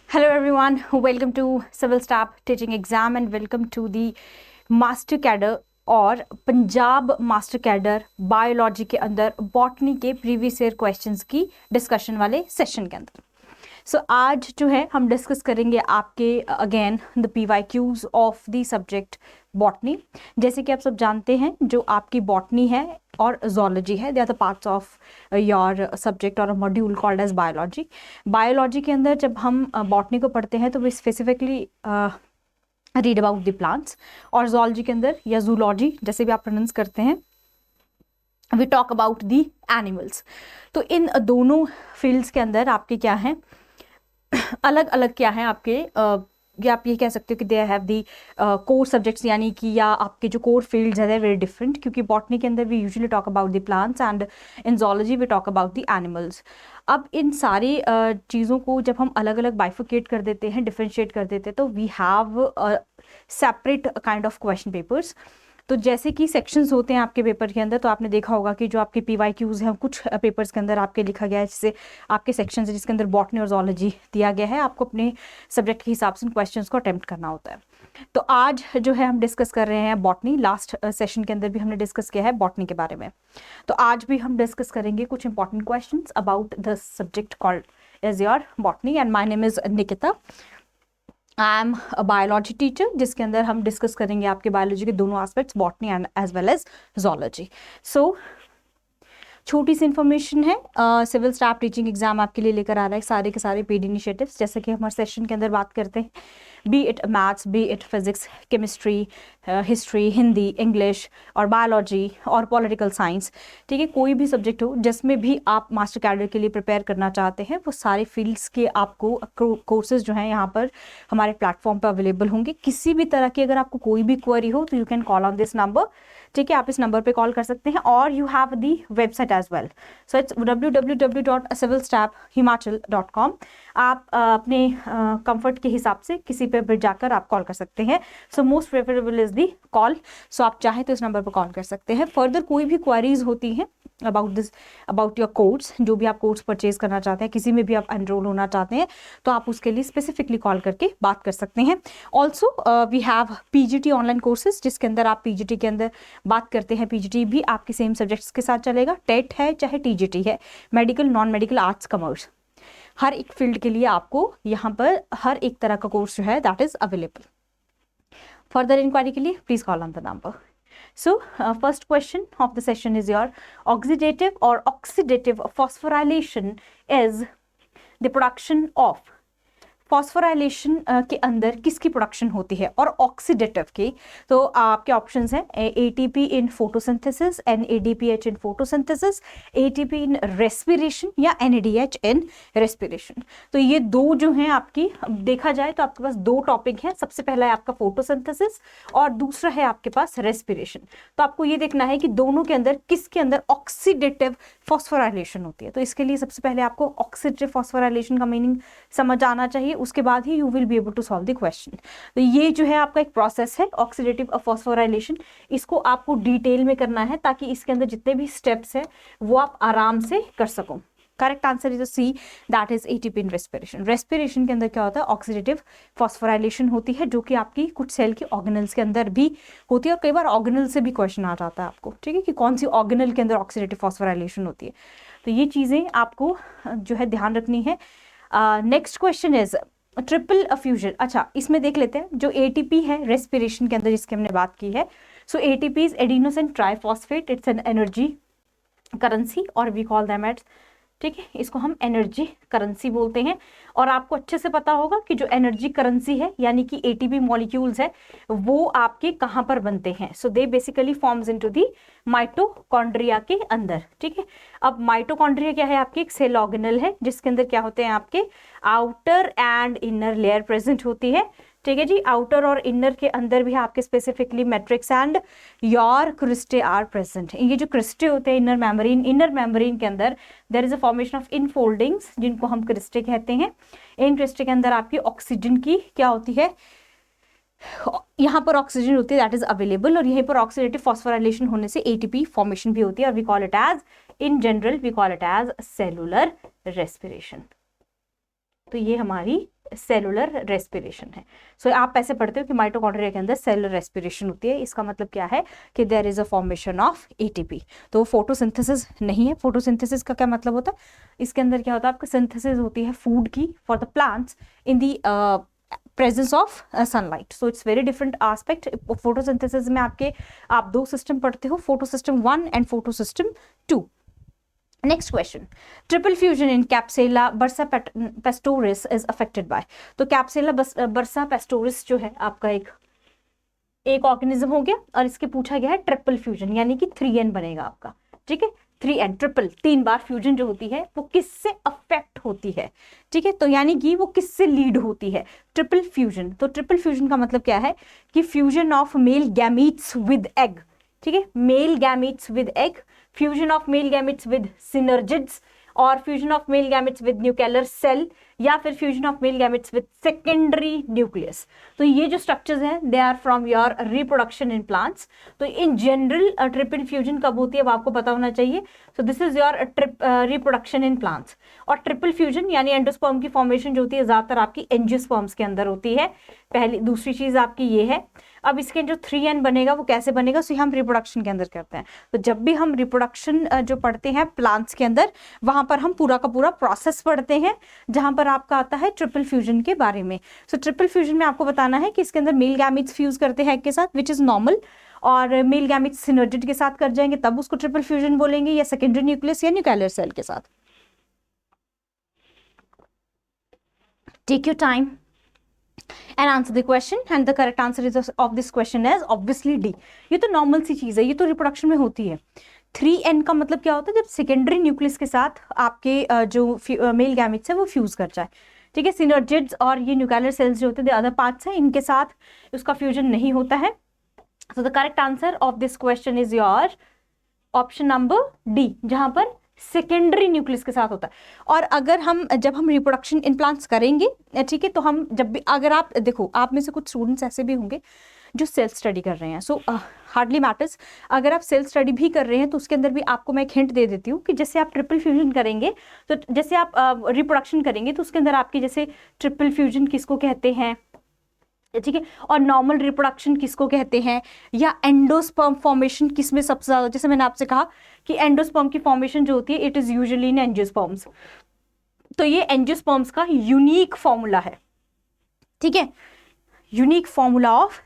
Hello everyone, welcome to Civil Staff Teaching Exam and welcome to the Master Cadre और Punjab master cadre biology के अंदर botany के previous year questions की discussion वाले session के अंदर। सो आज जो है हम डिस्कस करेंगे आपके again the PYQs of the subject botany. जैसे कि आप सब जानते हैं जो आपकी बॉटनी है और जोलॉजी है, they are the parts of your subject और module called as biology. Biology के अंदर जब हम बॉटनी को पढ़ते हैं तो वे specifically read about the plants, और जोलॉजी के अंदर या जूलॉजी जैसे भी आप प्रोनाउंस करते हैं we talk about the animals. तो इन दोनों फील्ड्स के अंदर आपके क्या हैं, अलग अलग क्या हैं आपके या आप ये कह सकते हो कि they have the core subjects, यानी कि या आपके जो कोर फील्ड्स है वेरी डिफरेंट, क्योंकि बॉटनी के अंदर we usually talk about the plants and in zoology we talk about the animals. अब इन सारी चीज़ों को जब हम अलग अलग बाइफिकेट कर देते हैं, डिफ्रेंशिएट कर देते हैं, तो we have separate kind of question papers. तो जैसे कि सेक्शंस होते हैं आपके पेपर के अंदर, तो आपने देखा होगा कि जो आपके PYQs हैं कुछ पेपर्स के अंदर आपके लिखा गया है, जैसे आपके सेक्शंस है जिसके अंदर बॉटनी और जोलॉजी दिया गया है, आपको अपने सब्जेक्ट के हिसाब से क्वेश्चंस को अटेम्प्ट करना होता है। तो आज जो है हम डिस्कस कर रहे हैं बॉटनी। लास्ट सेशन के अंदर भी हमने डिस्कस किया है बॉटनी के बारे में, तो आज भी हम डिस्कस करेंगे कुछ important questions about the subject called as your botany. And my name is Nikita, I am a biology teacher, जिसके अंदर हम डिस्कस करेंगे आपके बायोलॉजी के दोनों aspects, botany and as well as zoology. So छोटी सी इन्फॉर्मेशन है, सिविल स्टाफ टीचिंग एग्जाम आपके लिए लेकर आ रहा है सारे के सारे पेड इनिशिएटिव्स, जैसे कि हमारे सेशन के अंदर बात करते हैं, B it maths, B it physics, chemistry, history, Hindi, English और बायोलॉजी और पॉलिटिकल साइंस। ठीक है, कोई भी सब्जेक्ट हो जिसमें भी आप मास्टर कैडर के लिए प्रिपेयर करना चाहते हैं, वो सारे फील्ड्स के आपको कोर्सेज जो हैं यहाँ पर हमारे प्लेटफॉर्म पर अवेलेबल होंगे। किसी भी तरह की अगर आपको कोई भी क्वेरी हो तो you can call on this number. ठीक है, आप इस नंबर पे कॉल कर सकते हैं, और you have the website as well. So it's www.civilstaffhimachal.com। आप अपने कंफर्ट के हिसाब से किसी पे भी जाकर आप कॉल कर सकते हैं। So most preferable is the call. So आप चाहे तो इस नंबर पर कॉल कर सकते हैं। फर्दर कोई भी क्वेरीज होती हैं about this, about your course, जो भी आप कोर्स परचेज करना चाहते हैं, किसी में भी आप एनरोल होना चाहते हैं, तो आप उसके लिए स्पेसिफिकली कॉल करके बात कर सकते हैं। Also we have PGT online courses, जिसके अंदर आप PGT के अंदर बात करते हैं। PGT भी आपके सेम सब्जेक्ट्स के साथ चलेगा, टेट है चाहे TGT है, medical, non medical, arts, commerce, हर एक फील्ड के लिए आपको यहाँ पर हर एक तरह का कोर्स जो है that is available. Further inquiry के लिए please call on the number. So first question of the session is your oxidative or oxidative phosphorylation is the production of phosphorylation के अंदर किसकी प्रोडक्शन होती है, और ऑक्सीडेटिव की। तो आपके ऑप्शंस हैं ATP in photosynthesis, NADPH in photosynthesis, ATP in respiration या NADH इन रेस्पिरेशन। तो ये दो जो हैं आपकी, देखा जाए तो आपके पास दो टॉपिक हैं। सबसे पहला है आपका फोटोसिंथेसिस और दूसरा है आपके पास रेस्पिरेशन। तो आपको ये देखना है कि दोनों के अंदर किसके अंदर ऑक्सीडेटिव फॉस्फोराइलेशन होती है। तो इसके लिए सबसे पहले आपको ऑक्सीडेटिव फॉस्फोराइलेशन का मीनिंग समझ आना चाहिए, उसके बाद ही you will be able to solve the question. तो ये जो है आपका एक प्रोसेस है ऑक्सीडेटिव फॉस्फोराइलेशन, इसको आपको डिटेल में करना है ताकि इसके अंदर जितने भी स्टेप्स हैं वो आप आराम से कर सको। Correct answer is C, that is ATP in respiration. Respiration के अंदर क्या होता है, ऑक्सीडेटिव फॉस्फोराइलेशन होती है, जो कि आपकी कुछ सेल के ऑर्गेनल्स के अंदर भी होती है, और कई बार ऑर्गेनल से भी क्वेश्चन आ जाता है आपको। ठीक है, कि कौन सी ऑर्गेनल के अंदर ऑक्सीडेटिव फॉस्फोराइलेशन होती है। तो ये चीज़ें आपको जो है ध्यान रखनी है। Next question is triple fusion. अच्छा, इसमें देख लेते हैं जो ATP है रेस्पिरेशन के अंदर जिसकी हमने बात की है। सो ATP is adenosine triphosphate, it's an energy currency और वी कॉल दैम एट, ठीक है, इसको हम एनर्जी करेंसी बोलते हैं। और आपको अच्छे से पता होगा कि जो एनर्जी करेंसी है यानी कि ATP मॉलिक्यूल्स है वो आपके कहाँ पर बनते हैं। So they basically forms into the mitochondria के अंदर। ठीक है, अब माइटोकॉन्ड्रिया क्या है, आपकी एक सेल ऑर्गेनल है जिसके अंदर क्या होते हैं, आपके outer and inner layer present होती है। ठीक है जी, आउटर और इनर के अंदर भी आपके specifically matrix and your cristae are present. ये जो क्रिस्टे होते हैं इनर मेम्ब्रेन के अंदर there is a formation of infoldings, जिनको हम क्रिस्टे कहते हैं। इन क्रिस्टे के अंदर आपकी ऑक्सीजन की क्या होती है, यहाँ पर ऑक्सीजन होती है दैट इज अवेलेबल, और यहीं पर ऑक्सीडेटिव फॉस्फोराइलेशन होने से ATP फॉर्मेशन भी होती है, और we call it as, in general we call it as cellular respiration. तो ये हमारी सेलुलर रेस्पिरेशन है। सो आप ऐसे पढ़ते हो कि माइटोकॉन्ड्रिया के अंदर सेलुलर रेस्पिरेशन होती है। इसका मतलब क्या है कि there is a formation of ATP. तो फोटोसिंथेसिस नहीं है। फोटोसिंथेसिस का क्या मतलब होता है, इसके अंदर क्या होता है, आपका सिंथेसिस होती है फूड की for the plants in the presence of sunlight. So it's very different aspect. Photosynthesis में आप दो सिस्टम पढ़ते हो, photosystem 1 and photosystem 2। Next question, triple fusion in capsella bursa pastoris is affected by. तो capsella bursa पेस्टोरिस जो है आपका एक ऑर्गेनिज्म हो गया, और इसके पूछा गया है ट्रिपल फ्यूजन, यानी कि 3N बनेगा आपका, ठीक है। 3N ट्रिपल, 3 बार फ्यूजन जो होती है वो किससे अफेक्ट होती है, ठीक है। तो यानी कि वो किससे लीड होती है, ट्रिपल फ्यूजन। तो ट्रिपल फ्यूजन का मतलब क्या है कि fusion of male gametes with egg, ठीक है, male gametes with egg, fusion of male gametes with synergids, और fusion of male gametes with nuclear cell, या फिर fusion of male gametes with secondary nucleus. तो ये जो स्ट्रक्चर्स हैं they are from your reproduction in plants. तो in general triple fusion कब होती है वो आपको पता होना चाहिए। सो this is your reproduction in plants. और ट्रिपल फ्यूजन यानी एंडोस्पर्म की फॉर्मेशन जो होती है ज्यादातर आपकी एंजियोस्पर्म्स के अंदर होती है। पहली दूसरी चीज आपकी ये है। अब इसके जो 3N बनेगा वो कैसे बनेगा, सो हम रिप्रोडक्शन के अंदर करते हैं। तो जब भी हम रिप्रोडक्शन जो पढ़ते हैं प्लांट्स के अंदर, वहां पर हम पूरा का पूरा प्रोसेस पढ़ते हैं, जहां पर आपका आता है ट्रिपल फ्यूजन के बारे में। सो ट्रिपल फ्यूजन में आपको बताना है कि इसके अंदर मेल गैमीट्स फ्यूज करते हैं एग के साथ, विच इज नॉर्मल, और मेल गैमीट्स सिनर्जिड के साथ कर जाएंगे तब उसको ट्रिपल फ्यूजन बोलेंगे, या सेकेंडरी न्यूक्लियस या न्यूक्लियर सेल के साथ। Take your time and answer the question, and the correct answer is of this question is obviously D। ये तो नॉर्मल सी चीज है, ये तो रिप्रोडक्शन में होती है। 3N का मतलब क्या होता है, जब सेकेंडरी न्यूक्लियस के साथ आपके जो मेल गैमेट्स है वो फ्यूज कर जाए, ठीक है। सिनर्जिड्स और ये न्यूक्लियर सेल्स जो होते हैं अदर पार्ट्स हैं, इनके साथ उसका फ्यूजन नहीं होता है। सो the correct answer of this question is your option number D, जहां पर सेकेंडरी न्यूक्लियस के साथ होता है। और अगर जब हम रिप्रोडक्शन इन प्लांट्स करेंगे, ठीक है, तो हम जब भी, अगर आप देखो, आप में से कुछ स्टूडेंट्स ऐसे भी होंगे जो सेल्फ स्टडी कर रहे हैं, सो हार्डली मैटर्स। अगर आप सेल्फ स्टडी भी कर रहे हैं तो उसके अंदर भी आपको मैं एक हिंट दे देती हूँ कि जैसे आप ट्रिपल फ्यूजन करेंगे, तो जैसे आप रिप्रोडक्शन करेंगे तो उसके अंदर आपकी जैसे ट्रिपल फ्यूजन किसको कहते हैं, ठीक है, और नॉर्मल रिप्रोडक्शन किसको कहते हैं, या एंडोस्पर्म फॉर्मेशन किसमें सबसे ज्यादा, जैसे मैंने आपसे कहा कि एंडोस्पर्म की फॉर्मेशन जो होती है it is usually in angiosperms. तो ये एंजियोस्पर्म्स का यूनिक फॉर्मूला है, ठीक है, यूनिक फॉर्मूला ऑफ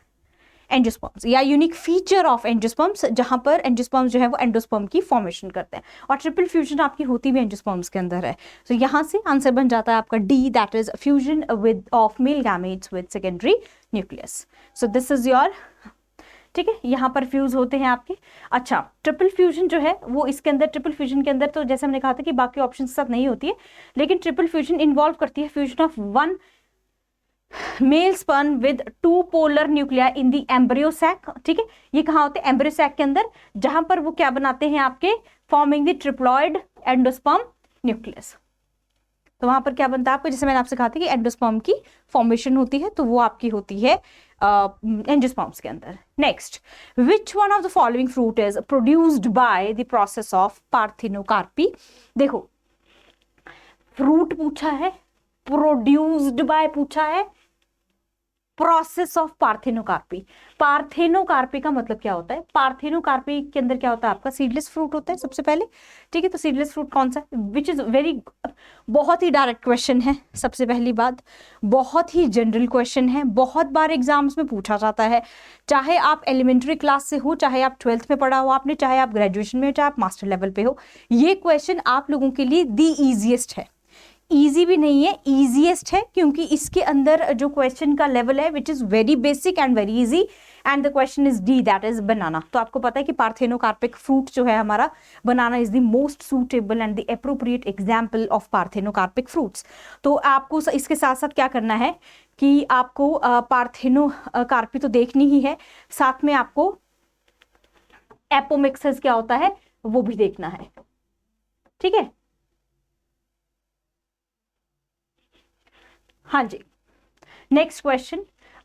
एंजियोस्पर्म्स या यूनिक फीचर ऑफ एंजियोस्पर्म्स, जहां पर एंजियोस्पर्म्स जो है वो एंडोस्पर्म की फॉर्मेशन करते हैं, और ट्रिपल फ्यूजन आपकी होती भी एंजियोस्पर्म्स के अंदर है। तो यहां से आंसर बन जाता है आपका D, that is fusion with of male gametes with secondary nucleus. So this is your, ठीक है, यहाँ पर फ्यूज होते हैं आपके। अच्छा, ट्रिपल फ्यूजन जो है वो इसके अंदर, ट्रिपल फ्यूजन के अंदर तो जैसे हमने कहा था कि बाकी ऑप्शन के साथ नहीं होती है, लेकिन ट्रिपल फ्यूजन इन्वॉल्व करती है fusion of 1 male sperm with 2 polar nuclei in the embryo sac, ठीक है। ये कहाँ होते हैं, एम्ब्रियो सैक के अंदर, जहां पर वो क्या बनाते हैं आपके, forming the triploid endosperm nucleus. तो वहां पर क्या बनता है आपको, जैसे मैंने आपसे कहा था कि एंडोस्पर्म की फॉर्मेशन होती है, तो वो आपकी होती है एंजियोस्पर्म्स के अंदर। Next, which one of the following fruit is produced by the process of parthenocarpy. देखो, फ्रूट पूछा है, प्रोड्यूस्ड बाय पूछा है, प्रोसेस ऑफ पार्थिनोकार्पी। पार्थिनोकार्पी का मतलब क्या होता है, पार्थिनोकार्पी के अंदर क्या होता है आपका, सीडलेस फ्रूट होता है सबसे पहले, ठीक है। तो सीडलेस फ्रूट कौन सा, विच इज वेरी, बहुत ही डायरेक्ट क्वेश्चन है, सबसे पहली बात, बहुत ही जनरल क्वेश्चन है, बहुत बार एग्जाम्स में पूछा जाता है, चाहे आप एलिमेंट्री क्लास से हो, चाहे आप 12th में पढ़ा हो आपने, चाहे आप ग्रेजुएशन में हो, चाहे आप मास्टर लेवल पे हो, ये क्वेश्चन आप लोगों के लिए दी ईजिएस्ट है। इजी भी नहीं है, इजीएस्ट है, क्योंकि इसके अंदर जो क्वेश्चन का लेवल है विच is very basic and very easy, and the question is D, that is banana. तो आपको पता है कि पार्थेनोकार्पिक फ्रूट जो है हमारा, banana is the most suitable and the appropriate example of parthenocarpic fruits. तो आपको इसके साथ साथ क्या करना है कि आपको पार्थेनोकार्पी तो देखनी ही है, साथ में आपको एपोमिक्सिस क्या होता है वो भी देखना है, ठीक है। हाँ जी, next question,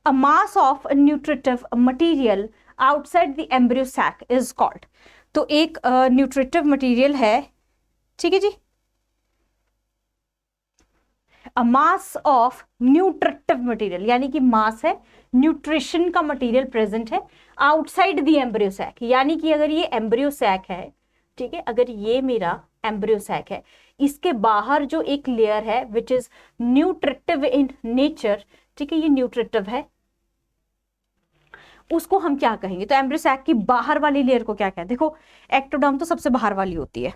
a mass of nutritive material outside the embryo sac is called. तो एक न्यूट्रिटिव मटेरियल है, ठीक है जी, मास ऑफ न्यूट्रिटिव मटेरियल, यानी कि मास है, न्यूट्रिशन का मटेरियल प्रेजेंट है आउटसाइड द एम्ब्रियो सैक, यानी कि अगर ये एम्ब्रियो सैक है, ठीक है, अगर ये मेरा एम्ब्रियो सैक है, इसके बाहर जो एक लेयर है which is nutritive in nature, ठीक है, ये न्यूट्रिटिव है, उसको हम क्या कहेंगे? तो एम्ब्रियो सैक की बाहर वाली लेयर को क्या कहते हैं? देखो, एक्टोडर्म तो सबसे बाहर वाली होती है,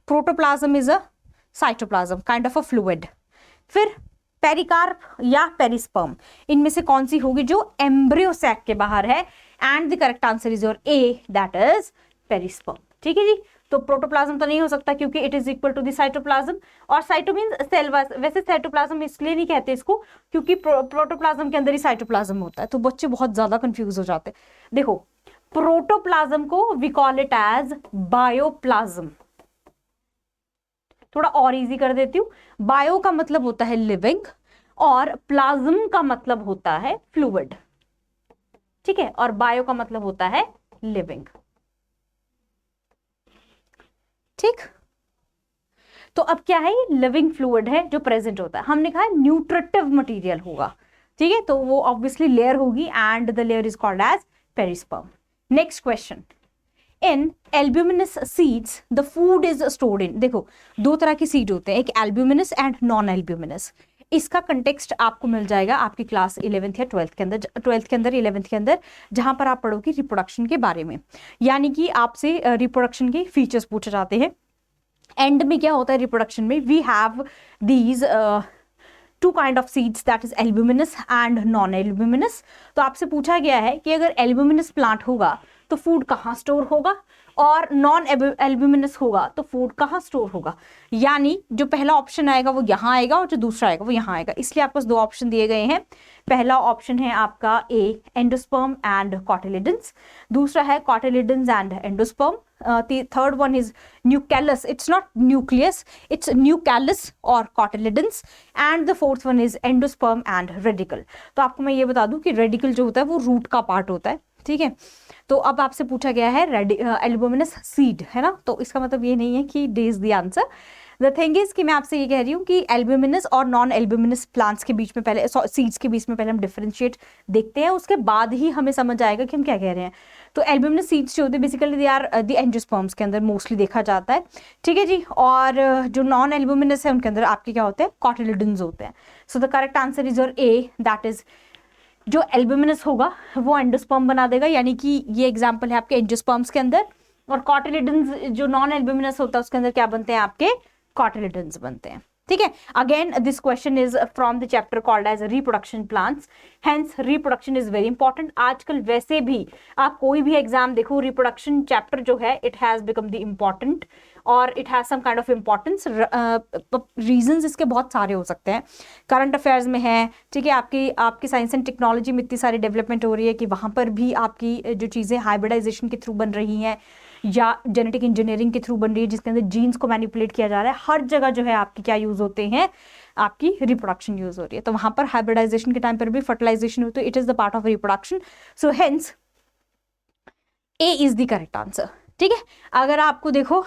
protoplasm is a cytoplasm, kind of a fluid. फिर पेरिकार्प या पेरिस्पर्म, इनमें से कौन सी होगी जो एम्ब्रियो सैक के बाहर है? And the correct answer is your A, that is perisperm. ठीक है जी, तो प्रोटोप्लाज्म तो नहीं हो सकता क्योंकि it is equal to the cytoplasm, और साइटो मींस सेल। वैसे साइटोप्लाज्म इसलिए नहीं कहते इसको क्योंकि प्रोटोप्लाज्म के अंदर ही साइटोप्लाज्म होता है, तो बच्चे बहुत ज्यादा कंफ्यूज हो जाते हैं। देखो, प्रोटोप्लाज्म को वी कॉल इट एज बायोप्लाज्म, थोड़ा और इजी कर देती हूँ। बायो का मतलब होता है लिविंग और प्लाज्म का मतलब होता है फ्लूइड, ठीक है, और बायो का मतलब होता है लिविंग। ठीक, तो अब क्या है? ये लिविंग फ्लूइड है जो प्रेजेंट होता है, हमने कहा न्यूट्रिटिव मटेरियल होगा, ठीक है, तो वो ऑब्वियसली लेयर होगी and the layer is called as perisperm. Next question, in albuminous seeds the food is stored in. देखो, दो तरह की सीड होते हैं, एक एल्ब्यूमिनस एंड नॉन एल्ब्यूमिनस। इसका कंटेक्स्ट आपको मिल जाएगा आपकी क्लास 11th या 12th के अंदर, 12th के अंदर 11th के अंदर, जहां पर आप पढ़ोगे रिप्रोडक्शन के बारे में, यानी कि आपसे रिप्रोडक्शन के फीचर्स पूछे जाते हैं। एंड में क्या होता है रिप्रोडक्शन में? We have these two kind of seeds, that is albuminous and non albuminous. तो आपसे पूछा गया है कि अगर एल्ब्यूमिनस प्लांट होगा तो फूड कहाँ स्टोर होगा, और नॉन एल्ब्यूमिनस होगा तो फूड कहाँ स्टोर होगा। यानी जो पहला ऑप्शन आएगा वो यहाँ आएगा और जो दूसरा आएगा वो यहाँ आएगा, इसलिए आपको दो ऑप्शन दिए गए हैं। पहला ऑप्शन है आपका ए, एंडोस्पर्म एंड कॉटिलिडन्स, दूसरा है cotyledons and endosperm, third one is nucleus, it's not nucleus, it's nucleus और cotyledons, and the fourth one is endosperm and radicle. तो आपको मैं ये बता दूं कि रेडिकल जो होता है वो रूट का पार्ट होता है, ठीक है। तो अब आपसे पूछा गया है एल्ब्यूमिनस सीड, है ना, तो इसका मतलब ये नहीं है कि day is the answer. The thing is कि मैं आपसे ये कह रही हूँ कि एल्ब्यूमिनस और नॉन एल्ब्यूमिनस प्लांट्स के बीच में पहले, सीड्स के बीच में पहले हम डिफरेंशिएट देखते हैं, उसके बाद ही हमें समझ आएगा कि हम क्या कह रहे हैं। तो एल्ब्यूमिनस सीड्स जो होते हैं basically they are the angiosperms के अंदर मोस्टली देखा जाता है, ठीक है जी, और जो नॉन एल्ब्यूमिनस है उनके अंदर आपके क्या होते हैं? कॉटिलिडन्स होते हैं। सो the correct answer is your A, that is जो एल्ब्यूमिनस होगा वो एंडोस्पर्म बना देगा, यानी कि ये एग्जांपल है आपके एंजियोस्पर्म्स के अंदर, और कॉटिलिडन्स जो नॉन एल्ब्यूमिनस होता है उसके अंदर क्या बनते हैं? आपके कॉटिलिडन्स बनते हैं, ठीक है। Again this question is from the chapter called as reproduction plants, hence reproduction is very important. आजकल वैसे भी आप कोई भी एग्जाम देखो, रिप्रोडक्शन चैप्टर जो है it has become the important, और it has some kind of importance. Reasons इसके बहुत सारे हो सकते हैं, करंट अफेयर्स में है, ठीक है, आपकी साइंस एंड टेक्नोलॉजी में इतनी सारी डेवलपमेंट हो रही है कि वहाँ पर भी आपकी जो चीज़ें हाइब्रिडाइजेशन के थ्रू बन रही हैं या जेनेटिक इंजीनियरिंग के थ्रू बन रही है जिसके अंदर जीन्स को मैनिपुलेट किया जा रहा है, हर जगह जो है आपकी क्या यूज़ होते हैं? आपकी रिप्रोडक्शन यूज़ हो रही है। तो वहाँ पर हाइब्रिडाइजेशन के टाइम पर भी फर्टिलाइजेशन होती है, it is the part of reproduction. So hence A is the correct answer, ठीक है। अगर आपको देखो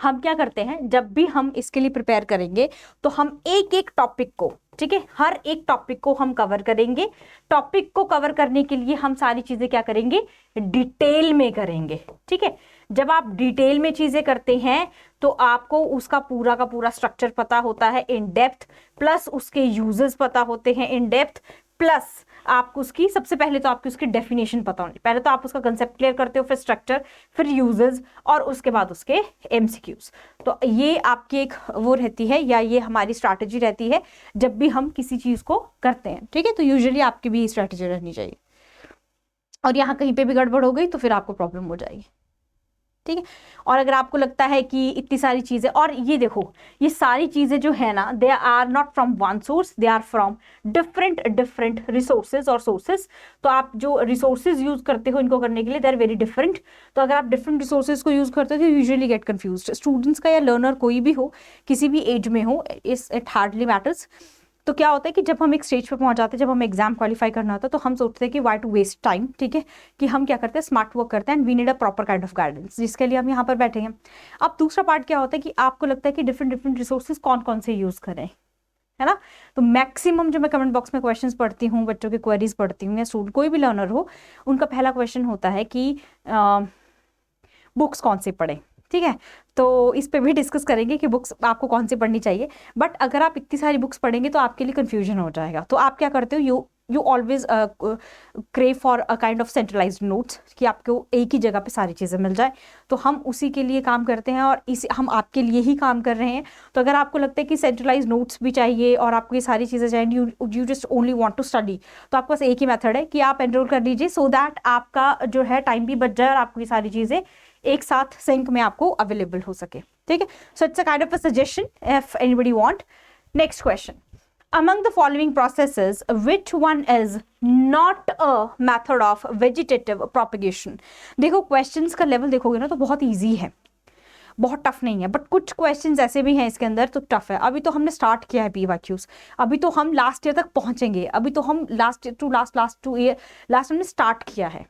हम क्या करते हैं, जब भी हम इसके लिए प्रिपेयर करेंगे तो हम एक एक टॉपिक को, ठीक है, हर एक टॉपिक को हम कवर करेंगे। टॉपिक को कवर करने के लिए हम सारी चीजें क्या करेंगे? डिटेल में करेंगे, ठीक है। जब आप डिटेल में चीजें करते हैं तो आपको उसका पूरा का पूरा स्ट्रक्चर पता होता है इन डेप्थ, प्लस उसके यूजेस पता होते हैं इन डेप्थ, प्लस आपको उसकी सबसे पहले तो आपकी उसकी डेफिनेशन पता होनी, पहले तो आप उसका कंसेप्ट क्लियर करते हो, फिर स्ट्रक्चर, फिर यूजेस, और उसके बाद उसके एमसीक्यूज। तो ये आपकी एक वो रहती है, या ये हमारी स्ट्रैटेजी रहती है जब भी हम किसी चीज को करते हैं, ठीक है। तो यूजुअली आपकी भी स्ट्रैटेजी रहनी चाहिए, और यहाँ कहीं पे भी गड़बड़ हो गई तो फिर आपको प्रॉब्लम हो जाएगी, ठीक है। और अगर आपको लगता है कि इतनी सारी चीजें, और ये देखो ये सारी चीजें जो है ना, they are not from one source, they are from different resources और सोर्सेज। तो आप जो रिसोर्सेज यूज करते हो इनको करने के लिए, दे आर वेरी डिफरेंट। तो अगर आप डिफरेंट रिसोर्सेज को यूज करते हो तो यूजुअली गेट कंफ्यूज्ड। स्टूडेंट्स का या लर्नर कोई भी हो, किसी भी एज में हो, इट हार्डली मैटर्स। तो क्या होता है कि जब हम एक स्टेज पे पहुंच जाते हैं, जब हम एग्जाम क्वालिफाई करना होता है, तो हम सोचते हैं कि वाई टू वेस्ट टाइम, ठीक है, कि हम क्या करते हैं? स्मार्ट वर्क करते हैं, and we need a proper kind of guidance, जिसके लिए हम यहाँ पर बैठे हैं। अब दूसरा पार्ट क्या होता है कि आपको लगता है कि डिफरेंट रिसोर्सेज कौन कौन से यूज करें, है ना। तो मैक्सिमम जो मैं कमेंट बॉक्स में क्वेश्चंस पढ़ती हूँ, बच्चों की क्वेरीज पढ़ती हूँ, या स्टूडेंट कोई भी लर्नर हो, उनका पहला क्वेश्चन होता है कि बुक्स कौन सी पढ़ें। ठीक है, तो इस पे भी डिस्कस करेंगे कि बुक्स आपको कौन सी पढ़नी चाहिए। बट अगर आप इतनी सारी बुक्स पढ़ेंगे तो आपके लिए कंफ्यूजन हो जाएगा। तो आप क्या करते हो, you always crave for a kind of centralised notes, कि आपको एक ही जगह पे सारी चीज़ें मिल जाए। तो हम उसी के लिए काम करते हैं और हम आपके लिए ही काम कर रहे हैं। तो अगर आपको लगता है कि सेंट्रलाइज नोट्स भी चाहिए और आपको ये सारी चीज़ें चाहिए, you just only want to study, तो आपके पास एक ही मेथड है कि आप एनरोल कर लीजिए, सो दैट आपका जो है टाइम भी बच जाए और आपको ये सारी चीज़ें एक साथ सिंक में आपको अवेलेबल हो सके। ठीक है, so it's a kind of a suggestion if anybody want. Next question, among the following processes which one is not a method of vegetative propagation। देखो क्वेश्चंस का लेवल देखोगे ना तो बहुत इजी है, बहुत टफ नहीं है, बट कुछ क्वेश्चंस ऐसे भी हैं इसके अंदर तो टफ है। अभी तो हमने स्टार्ट किया है पीवाईक्यूज, अभी तो हम लास्ट ईयर तक पहुंचेंगे, अभी तो हम लास्ट हमने स्टार्ट किया है।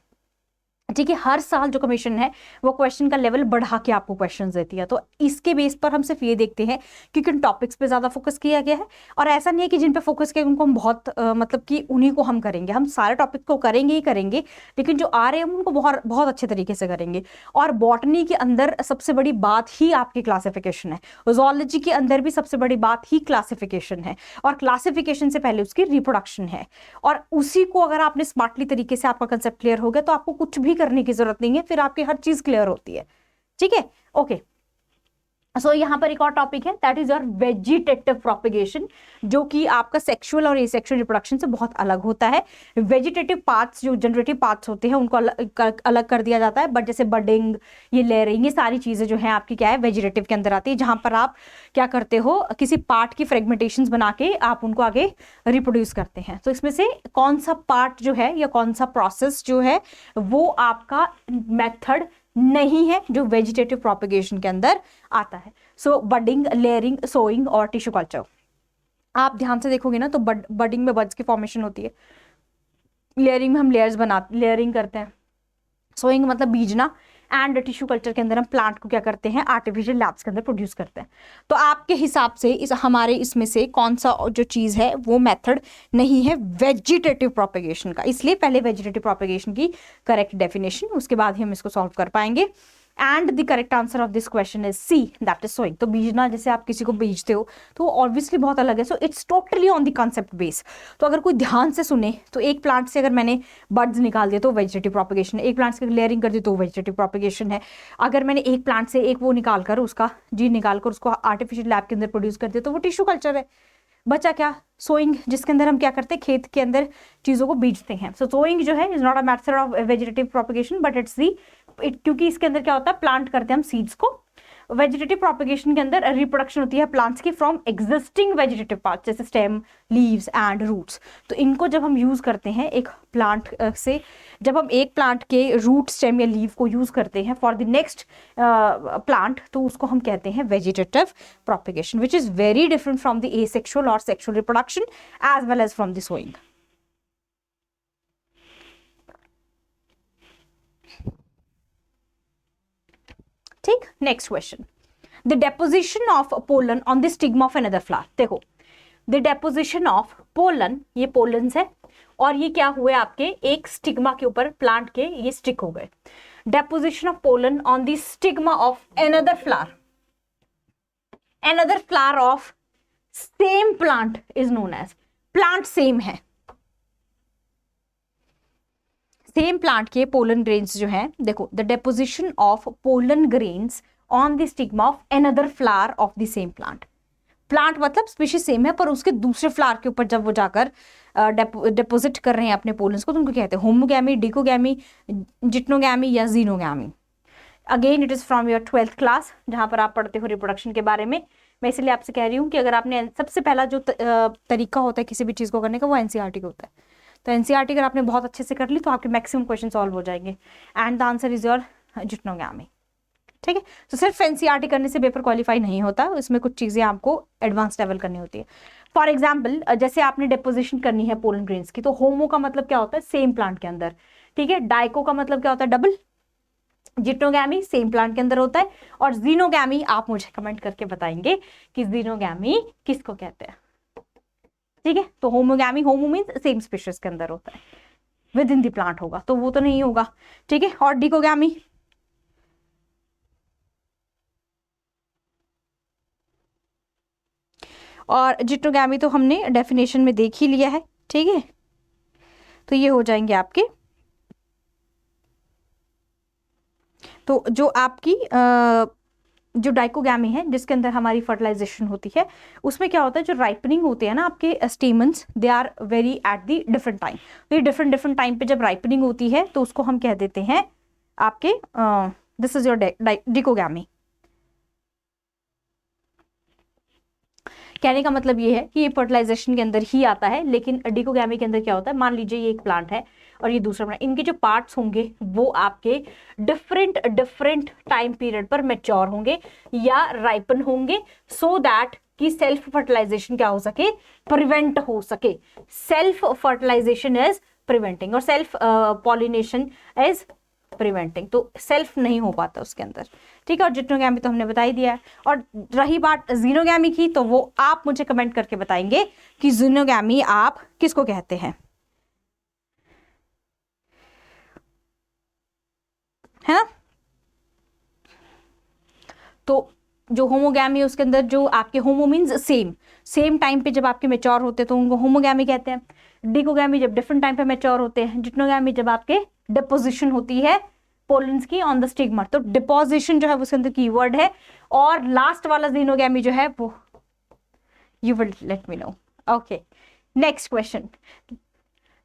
ठीक है, हर साल जो कमीशन है वो क्वेश्चन का लेवल बढ़ा के आपको क्वेश्चंस देती है। तो इसके बेस पर हम सिर्फ ये देखते हैं कि किन टॉपिक्स पे ज़्यादा फोकस किया गया है, और ऐसा नहीं है कि जिन पे फोकस किया उनको हम बहुत मतलब कि उन्हीं को हम करेंगे, हम सारे टॉपिक को करेंगे ही करेंगे, लेकिन जो आ रहे हैं हम उनको बहुत बहुत अच्छे तरीके से करेंगे। और बॉटनी के अंदर सबसे बड़ी बात ही आपकी क्लासिफिकेशन है, ज़ूलॉजी के अंदर भी सबसे बड़ी बात ही क्लासिफिकेशन है, और क्लासिफिकेशन से पहले उसकी रिप्रोडक्शन है। और उसी को अगर आपने स्मार्टली तरीके से आपका कंसेप्ट क्लियर हो गया तो आपको कुछ भी करने की जरूरत नहीं है, फिर आपकी हर चीज क्लियर होती है। ठीक है, ओके। सो यहाँ पर एक और टॉपिक है, that is your vegetative propagation, जो कि आपका सेक्सुअल और एसेक्सुअल रिप्रोडक्शन से बहुत अलग होता है। वेजिटेटिव पार्ट्स, जो जनरेटिव पार्ट्स होते हैं, उनको अलग कर दिया जाता है, बट जैसे बडिंग, ये लेयरिंग, ये सारी चीजें जो है आपकी क्या है, वेजिटेटिव के अंदर आती है, जहां पर आप क्या करते हो, किसी पार्ट की फ्रेगमेंटेशंस बना के आप उनको आगे रिप्रोड्यूस करते हैं। तो इसमें से कौन सा पार्ट जो है या कौन सा प्रोसेस जो है वो आपका मेथड नहीं है जो वेजिटेटिव प्रोपेगेशन के अंदर आता है। सो बडिंग, लेयरिंग, सोइंग और टिश्यू कल्चर। आप ध्यान से देखोगे ना तो बडिंग में बड्स की फॉर्मेशन होती है, लेयरिंग में हम लेयरिंग करते हैं, सोइंग मतलब बीजना, एंड टिश्यू कल्चर के अंदर हम प्लांट को क्या करते हैं, आर्टिफिशियल लैब्स के अंदर प्रोड्यूस करते हैं। तो आपके हिसाब से हमारे इसमें से कौन सा जो चीज़ है वो मेथड नहीं है वेजिटेटिव प्रोपेगेशन का, इसलिए पहले वेजिटेटिव प्रोपेगेशन की करेक्ट डेफिनेशन, उसके बाद ही हम इसको सॉल्व कर पाएंगे। And the correct answer of this question is C, that is sowing. तो बीजना, जैसे आप किसी को बीजते हो तो ऑब्वियसली बहुत अलग है, so it's totally on the concept base. तो अगर कोई ध्यान से सुने तो एक प्लांट से अगर मैंने बर्ड्स निकाल दिए तो वेजिटेटिव प्रोपेगेशन है, एक प्लांट से लेयरिंग कर दी तो वेजिटेटिव प्रोपेगेशन है, अगर मैंने एक प्लांट से एक वो निकालकर उसका जीन निकालकर उसको आर्टिफिशियल लैब के अंदर प्रोड्यूस कर दिया तो वो टिश्यू कल्चर है। बचा क्या, सोइंग, जिसके अंदर हम क्या करते हैं, खेत के अंदर चीज़ों को बीजते हैं। सो सोइंग जो है is not a method of vegetative propagation, but क्योंकि इसके अंदर क्या होता है, प्लांट करते हैं हम सीड्स को। वेजिटेटिव प्रोपेगेशन के अंदर रिप्रोडक्शन होती है प्लांट्स की फ्रॉम एग्जिस्टिंग वेजिटेटिव पार्ट, जैसे स्टेम, लीव्स एंड रूट्स। तो इनको जब हम यूज करते हैं एक प्लांट से, जब हम एक प्लांट के रूट, स्टेम या लीव को यूज करते हैं फॉर द नेक्स्ट प्लांट, तो उसको हम कहते हैं vegetative propagation, which is very different from the asexual और sexual reproduction as well as from the sowing. ठीक, next question, the deposition of pollen on the stigma of another flower. देखो, the deposition of pollen, ये pollens है और ये क्या हुए आपके एक स्टिग्मा के ऊपर, प्लांट के ये स्टिक हो गए। Deposition of pollen on the stigma of another flower of same plant is known as, plant same है, सेम प्लांट के पोलन ग्रेन्स जो हैं, देखो, the deposition of pollen grains on the stigma of another flower of the same plant. Plant मतलब species same है पर उसके दूसरे फ्लावर के ऊपर जब वो जाकर डेपोजिट कर रहे हैं अपने पोलन्स को तो उनको कहते हैं होमोगैमी, डिकोगैमी, जिटनोगैमी या xenogamy. Again it is from your 12th class, जहां पर आप पढ़ते हो रिप्रोडक्शन के बारे में। मैं इसलिए आपसे कह रही हूँ कि अगर आपने सबसे पहला जो तरीका होता है किसी भी चीज़ को करने का वो एनसीईआरटी का होता है। तो एनसीईआरटी अगर आपने बहुत अच्छे से कर ली तो आपके मैक्सिमम क्वेश्चन सॉल्व हो जाएंगे and the answer is your geitonogamy. ठीक है, तो सिर्फ एनसीईआरटी करने से पेपर क्वालिफाई नहीं होता, इसमें कुछ चीज़ें आपको एडवांस लेवल करनी होती है। फॉर एग्जाम्पल, जैसे आपने डिपोजिशन करनी है पोलन ग्रेन्स की, तो होमो का मतलब क्या होता है, सेम प्लांट के अंदर। ठीक है, डाइको का मतलब क्या होता है, डबल। जिटनोगैमी सेम प्लांट के अंदर होता है, और जीनोगैमी आप मुझे कमेंट करके बताएंगे कि जीनोगैमी किसको कहते हैं। ठीक है, तो होमोगैमी, होमो मीन्स सेम स्पीशीज के अंदर होता है, विद इन द प्लांट होगा, तो वो तो नहीं होगा। ठीक है, और डिकोगैमी, और जिट्रोगैमी तो हमने डेफिनेशन में देख ही लिया है। ठीक है, तो ये हो जाएंगे आपके, तो जो आपकी जो डाइकोगैमी है जिसके अंदर हमारी फर्टिलाइजेशन होती है, उसमें क्या होता है, जो राइपनिंग होते हैं ना आपके stamens, they are very at the different time. तो ये डिफरेंट डिफरेंट टाइम पे जब राइपनिंग होती है तो उसको हम कह देते हैं आपके दिस इज योर डिकोगैमी। कहने का मतलब ये है कि ये फर्टिलाइजेशन के अंदर ही आता है, लेकिन डिकोगैमी के अंदर क्या होता है, मान लीजिए ये एक प्लांट है और ये दूसरा प्लांट, इनके जो पार्ट्स होंगे वो आपके डिफरेंट डिफरेंट टाइम पीरियड पर मैच्योर होंगे या राइपन होंगे, सो दैट कि सेल्फ फर्टिलाइजेशन क्या हो सके, प्रिवेंट हो सके। सेल्फ फर्टिलाइजेशन इज प्रिवेंटिंग और सेल्फ पॉलिनेशन इज प्रिवेंटिंग, तो सेल्फ नहीं हो पाता उसके अंदर। ठीक है, और जिट्रोगैमी तो हमने बता ही दिया है। और रही बात जीनोगैमी की, तो वो आप मुझे कमेंट करके बताएंगे कि जीनोगैमी आप किसको कहते हैं, है ना। तो जो होमोगैमी है उसके अंदर जो आपके होमो मीन्स सेम, सेम टाइम पे जब आपके मेच्योर होते हैं तो उनको होमोगैमी कहते हैं। डिकोगैमी जब डिफरेंट टाइम पे मेच्योर होते हैं। जिट्रोगैमी जब आपके डिपोजिशन होती है पोलेंस की ऑन द स्टिग्मा, तो डिपोजिशन जो है उसके अंदर कीवर्ड है। और लास्ट वाला जीनोगैमी जो है वो you will let me know. Okay, next question,